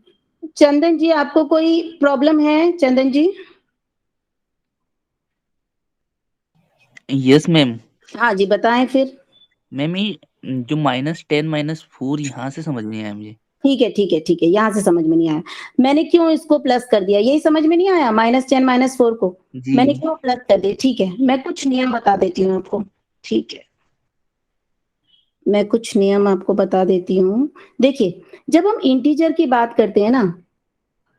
चंदन जी आपको कोई प्रॉब्लम है? चंदन जी, यस मैम। हाँ जी बताएं फिर। मैम ये जो -10 - 4 यहाँ से समझ नहीं आया मुझे। ठीक है, यहाँ से समझ में नहीं आया। मैंने क्यों इसको प्लस कर दिया, यही समझ में नहीं आया? -10 - 4 को जी मैंने क्यों प्लस कर दिया? ठीक है, मैं कुछ नियम बता देती हूँ आपको। ठीक है, मैं कुछ नियम आपको बता देती हूँ। देखिए जब हम इंटीजर की बात करते हैं ना,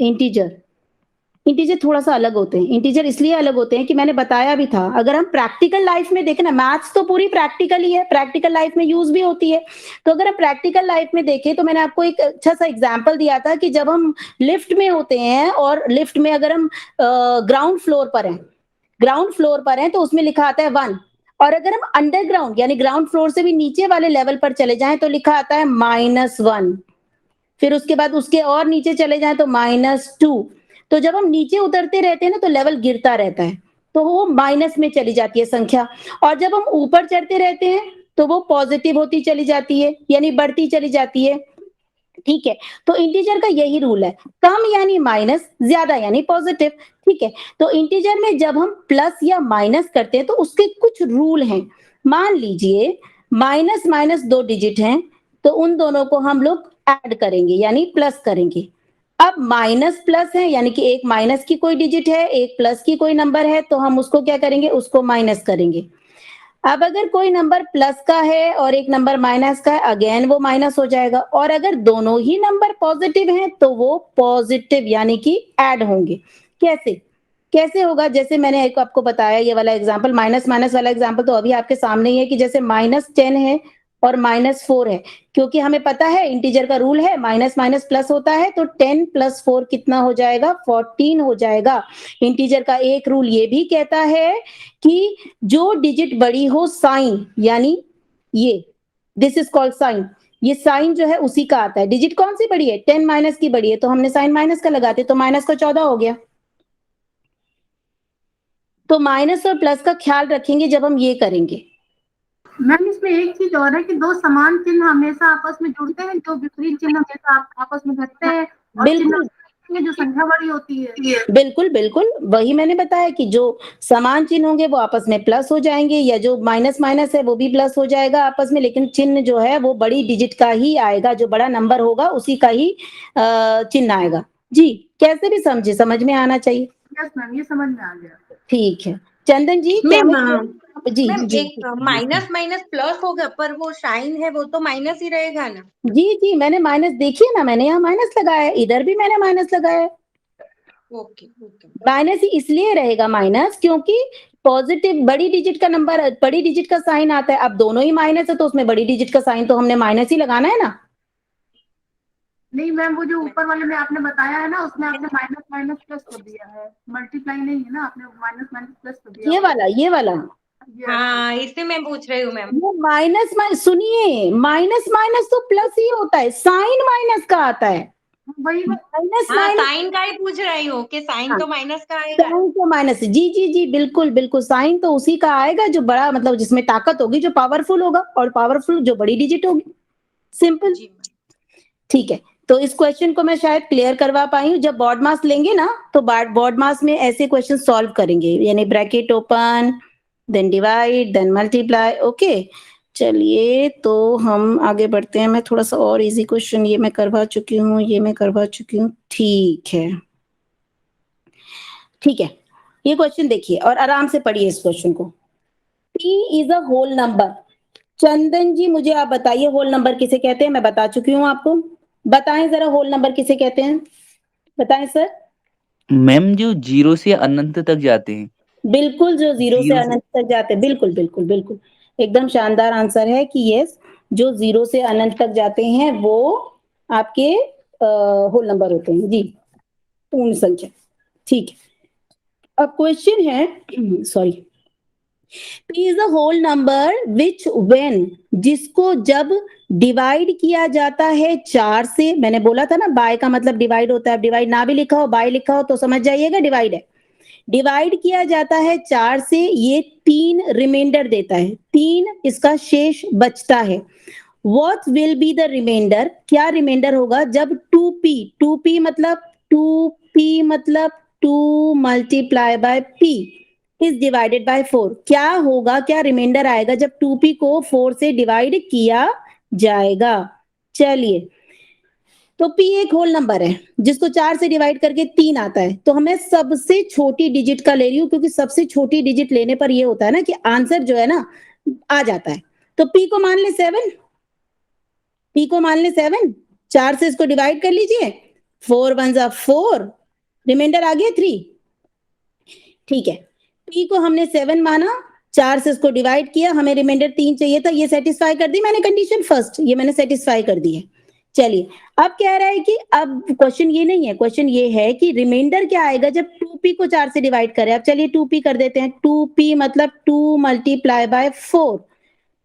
इंटीजर थोड़ा सा अलग होते हैं। इंटीजर इसलिए अलग होते हैं कि मैंने बताया भी था, अगर हम प्रैक्टिकल लाइफ में देखें ना, मैथ्स तो पूरी प्रैक्टिकल ही है, प्रैक्टिकल लाइफ में यूज भी होती है। तो अगर हम प्रैक्टिकल लाइफ में देखें तो मैंने आपको एक अच्छा सा एग्जांपल दिया था कि जब हम लिफ्ट में होते हैं और लिफ्ट में अगर हम ग्राउंड फ्लोर पर हैं तो उसमें लिखा आता है 1, और अगर हम अंडरग्राउंड यानी ग्राउंड फ्लोर से भी नीचे वाले लेवल पर चले जाएं तो लिखा आता है -1, फिर उसके बाद उसके और नीचे चले जाएं तो -2। तो जब हम नीचे उतरते रहते हैं ना तो लेवल गिरता रहता है, तो वो माइनस में चली जाती है संख्या, और जब हम ऊपर चढ़ते रहते हैं तो वो पॉजिटिव होती चली जाती है, यानी बढ़ती चली जाती है। ठीक है, तो इंटीजर का यही रूल है, कम यानी माइनस, ज्यादा यानी पॉजिटिव। ठीक है, तो इंटीजर में जब हम प्लस या माइनस करते हैं तो उसके कुछ रूल हैं। मान लीजिए माइनस 2 डिजिट हैं, तो उन दोनों को हम लोग ऐड करेंगे यानी प्लस करेंगे। अब माइनस प्लस है, यानी कि एक माइनस की कोई डिजिट है, एक प्लस की कोई नंबर है, तो हम उसको क्या करेंगे, उसको माइनस करेंगे। अब अगर कोई नंबर प्लस का है और एक नंबर माइनस का है, अगेन वो माइनस हो जाएगा, और अगर दोनों ही नंबर पॉजिटिव हैं तो वो पॉजिटिव यानी कि ऐड होंगे। कैसे? कैसे होगा, जैसे मैंने एक आपको बताया ये वाला एग्जांपल, माइनस माइनस वाला एग्जांपल तो अभी आपके सामने ही है कि जैसे -10 है और -4 है, क्योंकि हमें पता है इंटीजर का रूल है माइनस माइनस प्लस होता है, तो 10 + 4 कितना हो जाएगा, 14 हो जाएगा। इंटीजर का एक रूल ये भी कहता है कि जो डिजिट बड़ी हो साइन, यानी ये दिस इज कॉल्ड साइन, ये साइन जो है उसी का आता है। डिजिट कौन सी बड़ी है, 10 माइनस की बड़ी है, तो हमने साइन माइनस का लगाते, तो माइनस का 14 हो गया। तो माइनस और प्लस का ख्याल रखेंगे जब हम ये करेंगे। मैम इसमें एक चीज और है कि दो समान चिन्ह हमेशा आपस में जुड़ते हैं, जो विपरीत चिन्ह हमेशा आपस में घटते हैं, और बिल्कुल चिन्ह जो संख्या बड़ी होती है। बिल्कुल बिल्कुल, वही मैंने बताया कि जो समान चिन्ह होंगे वो आपस में प्लस हो जाएंगे, या जो माइनस माइनस है वो भी प्लस हो जाएगा आपस में, लेकिन चिन्ह जो है वो बड़ी डिजिट का ही आएगा, जो बड़ा नंबर होगा उसी का ही चिन्ह आएगा। जी, कैसे भी समझे, समझ में आना चाहिए। यस मैम, ये समझ में आ गया। ठीक है चंदन जी, क्या मैम जी मैम जी एक माइनस माइनस प्लस होगा, पर वो साइन है वो तो माइनस ही रहेगा ना। जी जी, मैंने माइनस देखिए ना, मैंने यहाँ माइनस लगाया है, इधर भी मैंने माइनस लगाया है। Okay okay. माइनस ही इसलिए रहेगा माइनस क्योंकि पॉजिटिव बड़ी डिजिट का नंबर, बड़ी डिजिट का साइन आता है। अब दोनों ही माइनस है तो उसमें बड़ी डिजिट का साइन तो हमने माइनस ही लगाना है ना। नहीं मैम, वो जो ऊपर वाले में आपने बताया है ना, उसमें आपने माइनस माइनस प्लस कर दिया है, मल्टीप्लाई नहीं है ना, आपने माइनस माइनस प्लस कर दिया। ये वाला हाँ, इससे मैं पूछ रही हूँ मैम। वो माइनस सुनिए, माइनस माइनस तो प्लस ही होता है, साइन माइनस का आता है। वही माइनस हाँ, माइनस साइन का ही पूछ रही हूँ कि साइन हाँ, तो माइनस का आएगा। साइन तो माइनस, जी जी जी, बिल्कुल बिल्कुल, साइन तो उसी का आएगा जो बड़ा, मतलब जिसमें ताकत होगी, जो पावरफुल होगा, और पावरफुल जो बड़ी डिजिट होगी। सिंपल। जी ठीक है, तो इस क्वेश्चन को मैं शायद क्लियर करवा पाई हूँ। जब बोर्ड मास लेंगे ना, तो बोर्ड मास में ऐसे क्वेश्चन सॉल्व करेंगे, यानी bracket open, then divide, then multiply. Okay, चलिए तो हम आगे बढ़ते हैं। मैं थोड़ा सा और इजी क्वेश्चन, ये मैं करवा चुकी हूँ, ये मैं करवा चुकी हूँ। ठीक है ठीक है, ये क्वेश्चन देखिए और आराम से पढ़िए इस क्वेश्चन को। P is a whole number. Chandan ji मुझे आप बताइए होल नंबर किसे कहते हैं, मैं बता चुकी हूँ आपको, बताएं जरा होल नंबर किसे कहते हैं, बताएं सर। मैम जो 0 से अनंत तक जाते हैं। बिल्कुल, जो 0 से 0 से अनंत तक जाते हैं, बिल्कुल बिल्कुल बिल्कुल, एकदम शानदार आंसर है कि यस, जो 0 से अनंत तक जाते हैं वो आपके होल नंबर होते हैं जी, पूर्ण संख्या। ठीक है, अब क्वेश्चन है sorry, P is a whole number which when, जिसको जब डिवाइड किया जाता है 4 से, मैंने बोला था ना बाय का मतलब डिवाइड होता है, डिवाइड ना भी लिखा हो बाय लिखा हो तो समझ जाइएगा डिवाइड है। डिवाइड किया जाता है 4 से, ये 3 रिमाइंडर देता है, 3 इसका शेष बचता है। What will be the remainder, क्या रिमाइंडर होगा जब 2p मतलब 2 multiply by p is divided by 4, क्या होगा, क्या रिमाइंडर आएगा जब 2p को 4 से डिवाइड किया जाएगा। चलिए, तो p एक होल नंबर है जिसको 4 से डिवाइड करके 3 आता है, तो हमें सबसे छोटी डिजिट का ले रही हूँ, क्योंकि सबसे छोटी डिजिट लेने पर ये होता है ना कि आंसर जो है ना आ जाता है। तो p को मान ले 7, p को मान ले 7, 4 से इसको डिवाइड कर लीजिए, 4 1 जा 4, रिमाइंडर आ गया 3। ठीक है, p को हमने 7 माना, 4 से इसको डिवाइड किया, हमें रिमाइंडर 3 चाहिए था, ये सेटिस्फाई कर दी मैंने कंडीशन फर्स्ट, ये मैंने सेटिस्फाई कर दी है। चलिए, अब कह रहा है कि अब क्वेश्चन ये नहीं है, क्वेश्चन ये है कि रिमाइंडर क्या आएगा जब 2p को 4 से डिवाइड करें। अब चलिए 2p कर देते हैं, 2p मतलब 2 मल्टीप्लाई बाय 4,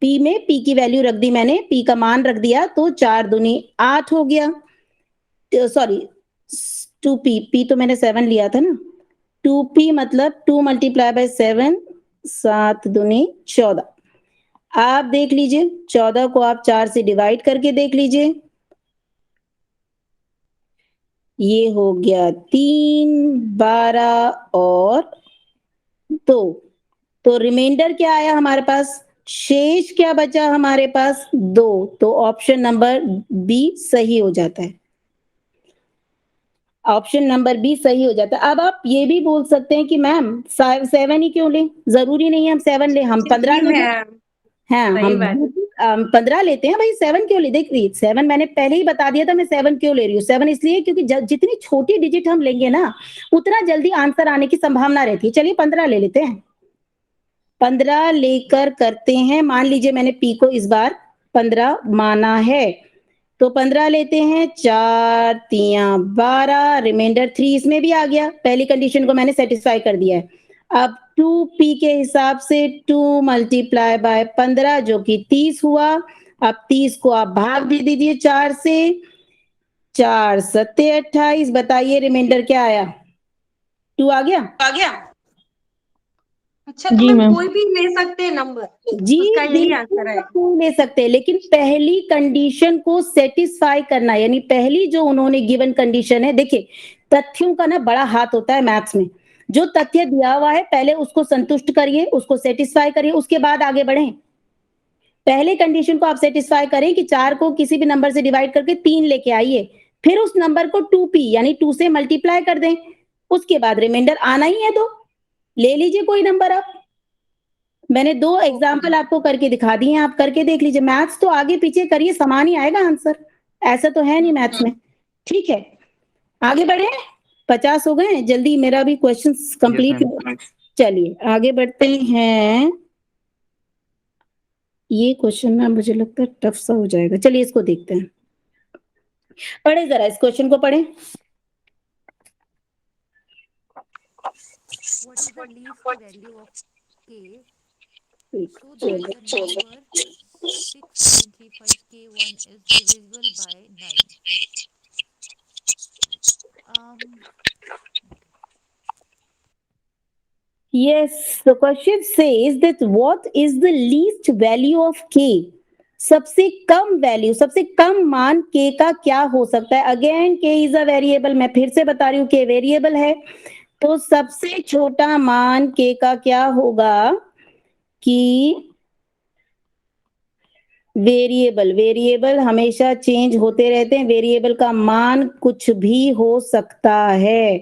p में p की वैल्यू रख दी मैंने, p का मान रख दिया, तो 4 दूनी 8 हो गया, सॉरी 2p, p तो मैंने 7 लिया था ना, 2p मतलब 2 मल्टीप्लाई बाय 7, 7 दूनी 14। आप देख लीजिए, 14 को आप 4 से डिवाइड करके देख लीजिए, ये हो गया 3, 12 और 2, तो रिमाइंडर क्या आया हमारे पास, शेष क्या बचा हमारे पास 2, तो ऑप्शन नंबर बी सही हो जाता है, ऑप्शन नंबर बी सही हो जाता है। अब आप ये भी बोल सकते हैं कि मैम 7 ही क्यों लें, जरूरी नहीं है हम 7 लें, हम 15 ले लें। मैम, हाँ, सही हम बात है। 15 लेते हैं भाई, 7 क्यों ले, देख रही 7 मैंने पहले ही बता दिया था मैं 7 क्यों ले रही हूँ। 7 इसलिए क्योंकि जितनी छोटी डिजिट हम लेंगे ना उतना जल्दी आंसर आने की संभावना रहती है। चलिए 15 ले लेते हैं। 15 लेकर करते हैं, मान लीजिए मैंने पी को इस बार 15 माना है, तो 15 लेते हैं, 4 3 12, रिमाइंडर 3 इसमें भी आ गया, पहली कंडीशन को मैंने सेटिस्फाई कर दिया है। अब 2p के हिसाब से 2 मल्टीप्लाई बाय 15 जो कि 30 हुआ। अब 30 को आप भाग दे दीजिए 4 से, 4 सत्ते 28, बताइए रिमाइंडर क्या आया? 2 आ गया? अच्छा, तो मैं कोई भी ले सकते हैं नंबर, जी उसका यही आंसर है। बिल्कुल ले सकते हैं, लेकिन पहली कंडीशन को सेटिस्फाई करना, यानी पहली जो उन्होंने गिवन कंडीशन है, देखिए तथ्यों का ना बड़ा हाथ होता है मैथ्स में। जो तथ्य दिया हुआ है पहले उसको संतुष्ट करिए, उसको सेटिस्फाई करिए, उसके बाद आगे बढ़ें। पहले कंडीशन को आप सेटिस्फाई करें कि 4 को किसी भी नंबर से डिवाइड करके 3 लेके आइए, फिर उस नंबर को 2p यानी 2 से मल्टीप्लाई कर दें, उसके बाद रिमाइंडर आना ही है, तो ले लीजिए कोई नंबर आप। मैंने 2 एग्जाम्पल आपको करके दिखा दिए हैं, आप करके देख लीजिए। मैथ्स तो आगे पीछे करिए, समान ही आएगा आंसर, ऐसा तो है नहीं मैथ्स में। ठीक है, आगे बढ़े, 50 हो गए, जल्दी मेरा भी क्वेश्चन कंप्लीट। चलिए आगे बढ़ते हैं। ये क्वेश्चन ना मुझे लगता है टफ सा हो जाएगा, चलिए इसको देखते हैं। पढ़े जरा, इस क्वेश्चन को पढ़े। What is the least value of k so that the number 6.35k1 is divisible by 9? Yes, the question says that what is the least value of k? सबसे कम वैल्यू, सबसे कम मान k का क्या हो सकता है? Again k is a variable, मैं फिर से बता रही हूँ k वेरिएबल है, तो सबसे छोटा मान k का क्या होगा कि वेरिएबल हमेशा चेंज होते रहते हैं, वेरिएबल का मान कुछ भी हो सकता है।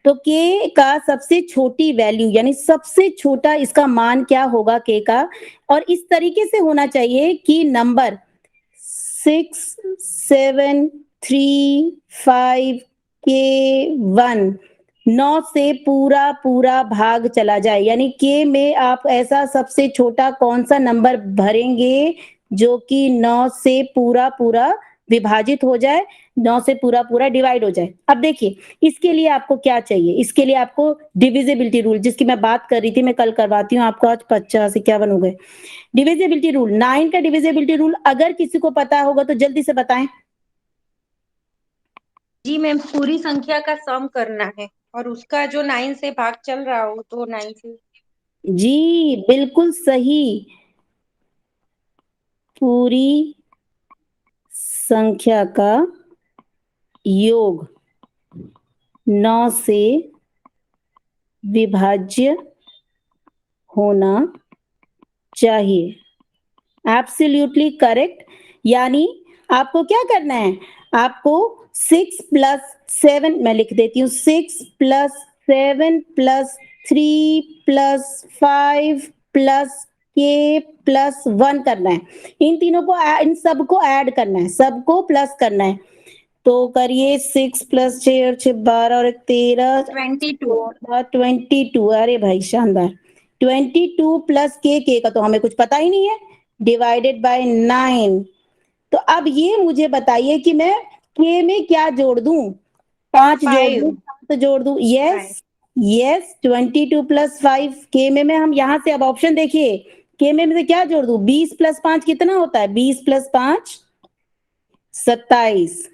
तो k का सबसे छोटी वैल्यू यानी सबसे छोटा इसका मान क्या होगा k का, और इस तरीके से होना चाहिए कि नंबर 6 7 3 5 k1 9 से पूरा पूरा भाग चला जाए, यानी k में आप ऐसा सबसे छोटा कौन सा नंबर भरेंगे जो कि 9 से पूरा पूरा विभाजित हो जाए, 9 से पूरा पूरा डिवाइड हो जाए। अब देखिए इसके लिए आपको क्या चाहिए, इसके लिए आपको डिविजिबिलिटी रूल, जिसकी मैं बात कर रही थी, मैं कल करवाती हूँ आपको, आज 50 51 हो गए। डिविजिबिलिटी रूल, 9 का डिविजिबिलिटी रूल अगर किसी को पता होगा तो जल्दी से बताएं। जी मैम, पूरी संख्या का सम करना है और उसका जो 9 से भाग चल रहा हो तो 9 से। जी बिल्कुल सही, पूरी संख्या का योग 9 से विभाज्य होना चाहिए। एब्सोल्युटली करेक्ट, यानी आपको क्या करना है, आपको 6 + 7, मैं लिख देती हूँ, 6 + 7 + 3 + 5 + k + 1 करना है। इन तीनों को, इन सबको ऐड करना है, सबको प्लस करना है। तो करिए 6 + 6 और 6 12 और 13 22। अरे भाई शानदार, 22 + k का तो हमें कुछ पता ही नहीं है, डिवाइडेड बाय 9। तो अब ये मुझे बताइए कि मैं k में क्या जोड़ दूं, 5 जोड़ दूं, 7 जोड़ दूं? यस यस, 22 + 5 k में मैं, हम यहाँ से अब ऑप्शन देखिए, k में से क्या जोड़ दूं, 20 + 5 कितना होता है, 20 + 5 27,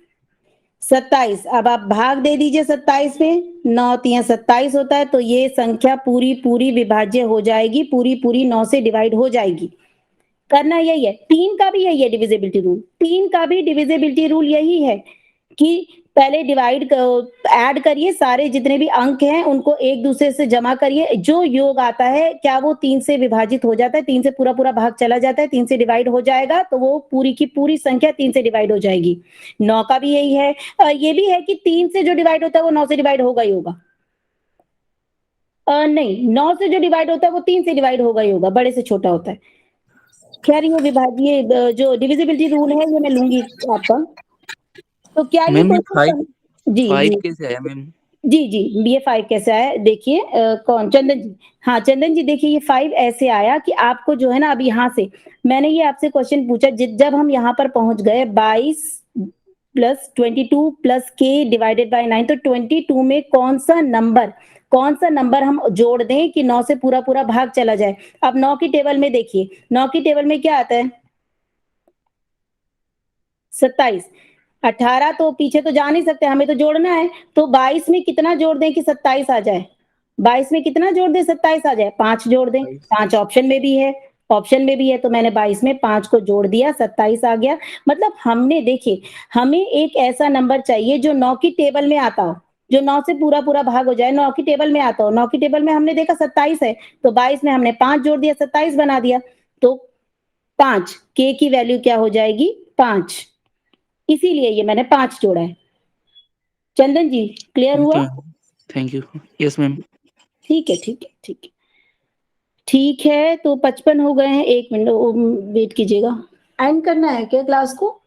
27। अब आप भाग दे दीजिए 27 में, 9 3 27 होता है, तो ये संख्या पूरी पूरी विभाज्य हो जाएगी, पूरी पूरी 9 से डिवाइड हो जाएगी। करना यही है, 3 का भी यही है डिविजिबिलिटी रूल, 3 का भी डिविजिबिलिटी रूल यही है कि पहले डिवाइड ऐड करिए, सारे जितने भी अंक हैं उनको एक दूसरे से जमा करिए, जो योग आता है क्या वो 3 से विभाजित हो जाता है, 3 से पूरा पूरा भाग चला जाता है, 3 से डिवाइड हो जाएगा, तो वो पूरी की पूरी संख्या 3 से डिवाइड हो जाएगी। 9 का भी यही है, ये भी है कि 3 से जो डिवाइड होता है वो 9 से डिवाइड होगा ही होगा। नहीं, 9 से जो डिवाइड होता है वो 3 से डिवाइड होगा ही होगा, बड़े से छोटा होता है। खैर ये विभाज्य जो डिविजिबिलिटी रूल है ये मैं लूंगी आपका। तो क्या ये मैम ये क्वेश्चन जी फाइव जी कैसे आया मैम? जी जी ये 5 कैसे आया देखिए कौन चंदन जी, हाँ चंदन जी देखिए ये 5 ऐसे आया कि आपको जो है ना अब यहाँ से मैंने ये आपसे क्वेश्चन पूछा जब हम यहाँ पर पहुंच गए 22 प्लस 22 प्लस के डिवाइडेड बाय 9 तो 22 में कौन सा नंबर हम जोड़ दें कि 9 से पूरा पूरा भाग चला जाए। अब 9 की टेबल में देखिए 9 की टेबल में क्या आता है 27, 18 तो पीछे तो जा नहीं सकते हमें तो जोड़ना है। तो 22 में कितना जोड़ दें कि 27 आ जाए, 22 में कितना जोड़ दें 27 आ जाए, 5 जोड़ दें, 5 ऑप्शन में भी है, तो मैंने 22 में 5 को जोड़ दिया 27 आ गया। मतलब हमने देखिए हमें एक ऐसा नंबर चाहिए जो 9 की टेबल में आता हो, जो 9 से पूरा पूरा भाग हो जाए, 9 की टेबल में आता हो। 9 की टेबल में हमने देखा 27 है तो 22 में हमने 5 जोड़ दिया 27 बना दिया। तो 5 के की वैल्यू क्या हो जाएगी 5, इसीलिए ये मैंने 5 जोड़ा है। चंदन जी क्लियर हुआ? Thank you. Yes ma'am. ठीक है ठीक है ठीक है ठीक है। तो 55 हो गए हैं, 1 मिनट वेट कीजिएगा। एंड करना है क्या क्लास को?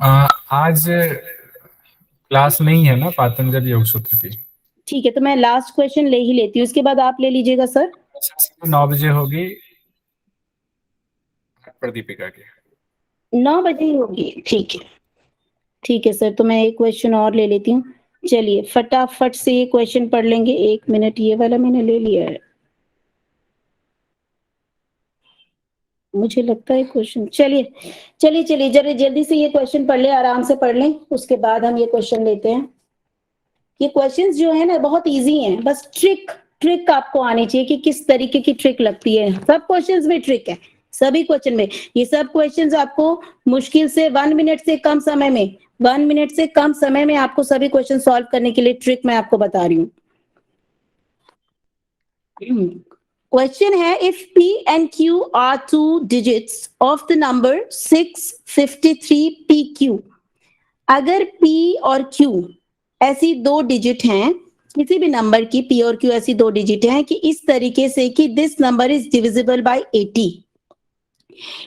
आज क्लास नहीं है ना पातंजलि योग सूत्र की। ठीक है तो मैं लास्ट क्वेश्चन ले ही लेती हूँ, इसके बाद आप ले लीजिएगा सर। 9 बजे होगी प्रदीपिका की। 9 बजे ही होगी, ठीक है सर। तो मैं एक क्वेश्चन और ले लेती हूँ। चलिए फटाफट से ये क्वेश्चन पढ़ लेंगे। 1 मिनट, ये वाला मैंने ले लिया है, मुझे लगता है क्वेश्चन। चलिए जरा जल्दी से ये क्वेश्चन पढ़ ले, आराम से पढ़ लें, उसके बाद हम ये क्वेश्चन लेते हैं। ये क्वेश्चंस जो है ना बहुत इजी हैं, बस ट्रिक आपको आनी चाहिए कि किस तरीके की ट्रिक लगती है। सब क्वेश्चंस में ट्रिक है, सभी क्वेश्चन में। ये सब क्वेश्चंस आपको मुश्किल से 1 मिनट से कम समय में, 1 मिनट से कम समय में आपको सभी क्वेश्चन सॉल्व करने के लिए ट्रिक मैं आपको बता रही हूँ। क्वेश्चन है if P and Q are 2 digits of the number 653 PQ। अगर P और Q ऐसी 2 डिजिट हैं, किसी भी नंबर की P और Q ऐसी 2 डिजिट हैं कि इस तरीके से कि this number is divisible by 80,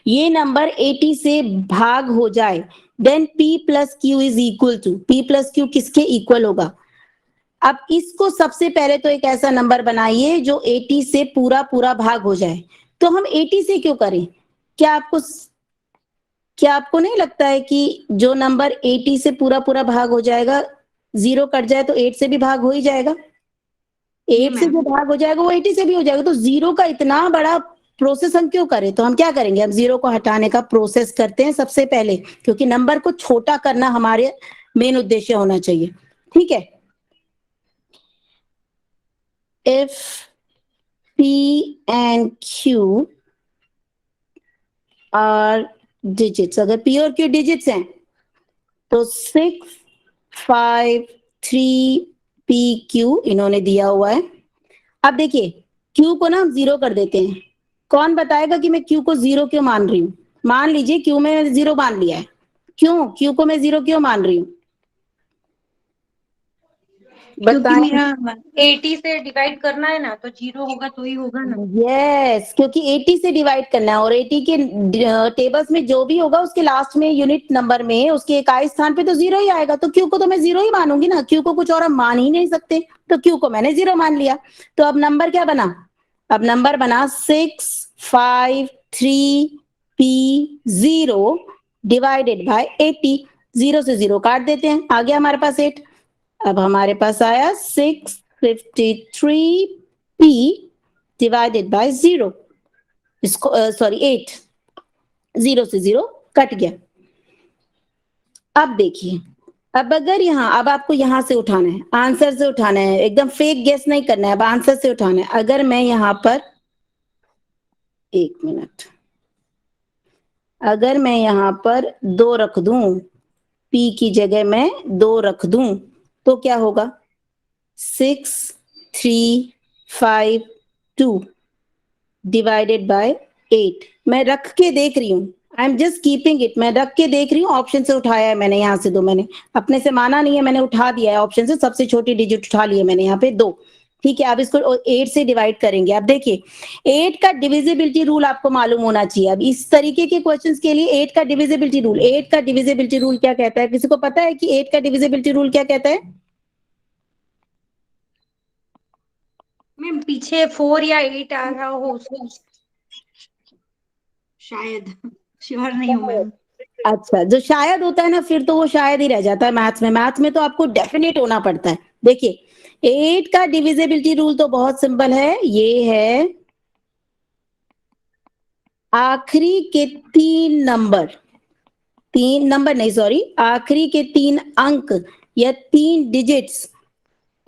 ये नंबर 80 से भाग हो जाए, then P plus Q is equal to, P plus Q किसके इक्वल होगा। अब इसको सबसे पहले तो एक ऐसा नंबर बनाइए जो 80 से पूरा पूरा भाग हो जाए। तो हम 80 से क्यों करें? क्या आपको नहीं लगता है कि जो नंबर 80 से पूरा पूरा भाग हो जाएगा, 0 कट जाए तो 8 से भी भाग हो ही जाएगा, 8 से जो भाग हो जाएगा वो 80 से भी हो जाएगा। तो 0 का इतना बड़ा प्रोसेस हम क्यों करें? तो हम क्या करेंगे, हम 0 को हटाने का प्रोसेस करते हैं सबसे पहले, क्योंकि नंबर को छोटा करना हमारे मेन उद्देश्य होना चाहिए। ठीक है, if P and Q are digits, अगर P और Q डिजिट्स हैं तो 6, 5, 3 PQ इन्होंने दिया हुआ है। अब देखिए Q को ना हम 0 कर देते हैं। कौन बताएगा कि मैं Q को 0 क्यों मान रही हूँ? मान लीजिए Q में 0 मान लिया है, क्यों Q को मैं 0 क्यों मान रही हूँ? क्योंकि मेरा 80 से डिवाइड करना है ना, तो 0 होगा तो ही होगा ना। यस, क्योंकि 80 से डिवाइड करना है और 80 के टेबल्स में जो भी होगा उसके लास्ट में यूनिट नंबर में उसके इकाई स्थान पे तो 0 ही आएगा। तो Q को तो मैं 0 ही मानूंगी ना, Q को कुछ और हम मान ही नहीं सकते, तो Q को मैंने 0 मान लिया। तो अब नंबर क्या बना? अब नंबर बना 6, 5, 3 P 0 डिवाइडेड बाय 80। 0 से 0 काट देते हैं, आ गया हमारे पास 8। अब हमारे पास आया 653 P डिवाइडेड बाय 0, इसको सॉरी 8, 0 से 0 कट गया। अब देखिए, अब अगर अब आपको यहां से उठाना है, आंसर से उठाना है, एकदम फेक गेस नहीं करना है, अब आंसर से उठाना है। अगर मैं यहां पर 1 मिनट, अगर मैं यहां पर 2 रख दूं, P की जगह मैं 2 रख दूं तो क्या होगा? 6, 3, 5, 2 डिवाइडेड बाय 8। मैं रख के देख रही हूँ, I am just keeping it, मैं रख के देख रही हूँ। ऑप्शन से उठाया है मैंने, यहाँ से 2 मैंने अपने से माना नहीं है, मैंने उठा दिया है ऑप्शन से, सबसे छोटी डिजिट उठा ली है मैंने यहाँ पे 2। ठीक है, आप इसको 8 से डिवाइड करेंगे। अब देखिए 8 का डिविजिबिलिटी रूल आपको मालूम होना चाहिए। अब इस तरीके के क्वेश्चंस के लिए 8 का डिविजिबिलिटी रूल क्या कहता है? किसी को पता है कि 8 का डिविजिबिलिटी रूल क्या कहता है? मैम पीछे 4 या 8 आ रहा हो उसको शायद, श्योर नहीं हूँ मैम। अच्छा, जो शायद होता है ना, फिर तो वो शायद ही रह जाता है मैथ्स में। मैथ्स में तो आपको डेफिनेट होना पड़ता है। देखिए 8 का डिविजिबिलिटी रूल तो बहुत सिंपल है, ये है आखिरी के 3 नंबर, 3 नंबर नहीं सॉरी, आखिरी के 3 अंक या 3 डिजिट्स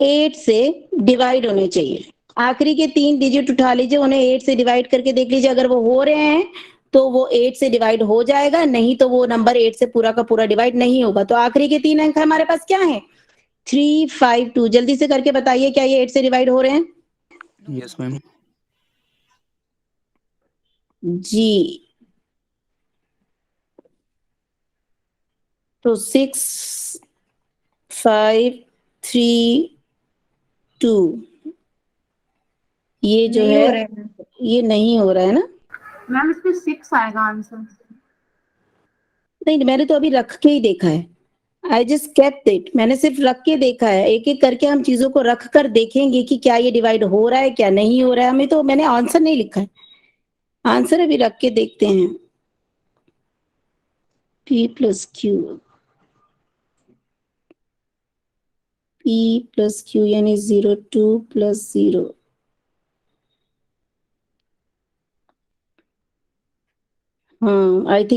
8 से डिवाइड होने चाहिए। आखिरी के 3 डिजिट उठा लीजिए, उन्हें 8 से डिवाइड करके देख लीजिए, अगर वो हो रहे हैं तो वो 8 से डिवाइड हो जाएगा, नहीं तो वो नंबर 8 से पूरा का पूरा डिवाइड नहीं होगा। तो आखिरी के 3 अंक हमारे पास क्या है? 3, 5, 2। जल्दी से करके बताइए क्या ये 8 से डिवाइड हो रहे हैं? Yes ma'am. जी, तो 6, 5, 3, 2 ये जो नहीं है हो रहा है मैम। ये नहीं हो रहा है ना? मैम इसमें 6 आएगा आंसर। नहीं, मैंने तो अभी रख के ही देखा है। आई जस्ट केप्ट इट, मैंने सिर्फ रख के देखा है। एक एक करके हम चीजों को रख कर देखेंगे कि क्या ये डिवाइड हो रहा है क्या नहीं हो रहा है। हमें तो, मैंने आंसर नहीं लिखा है, आंसर अभी रख के देखते हैं। P plus Q, P plus Q यानी 0, 2 plus 0। I think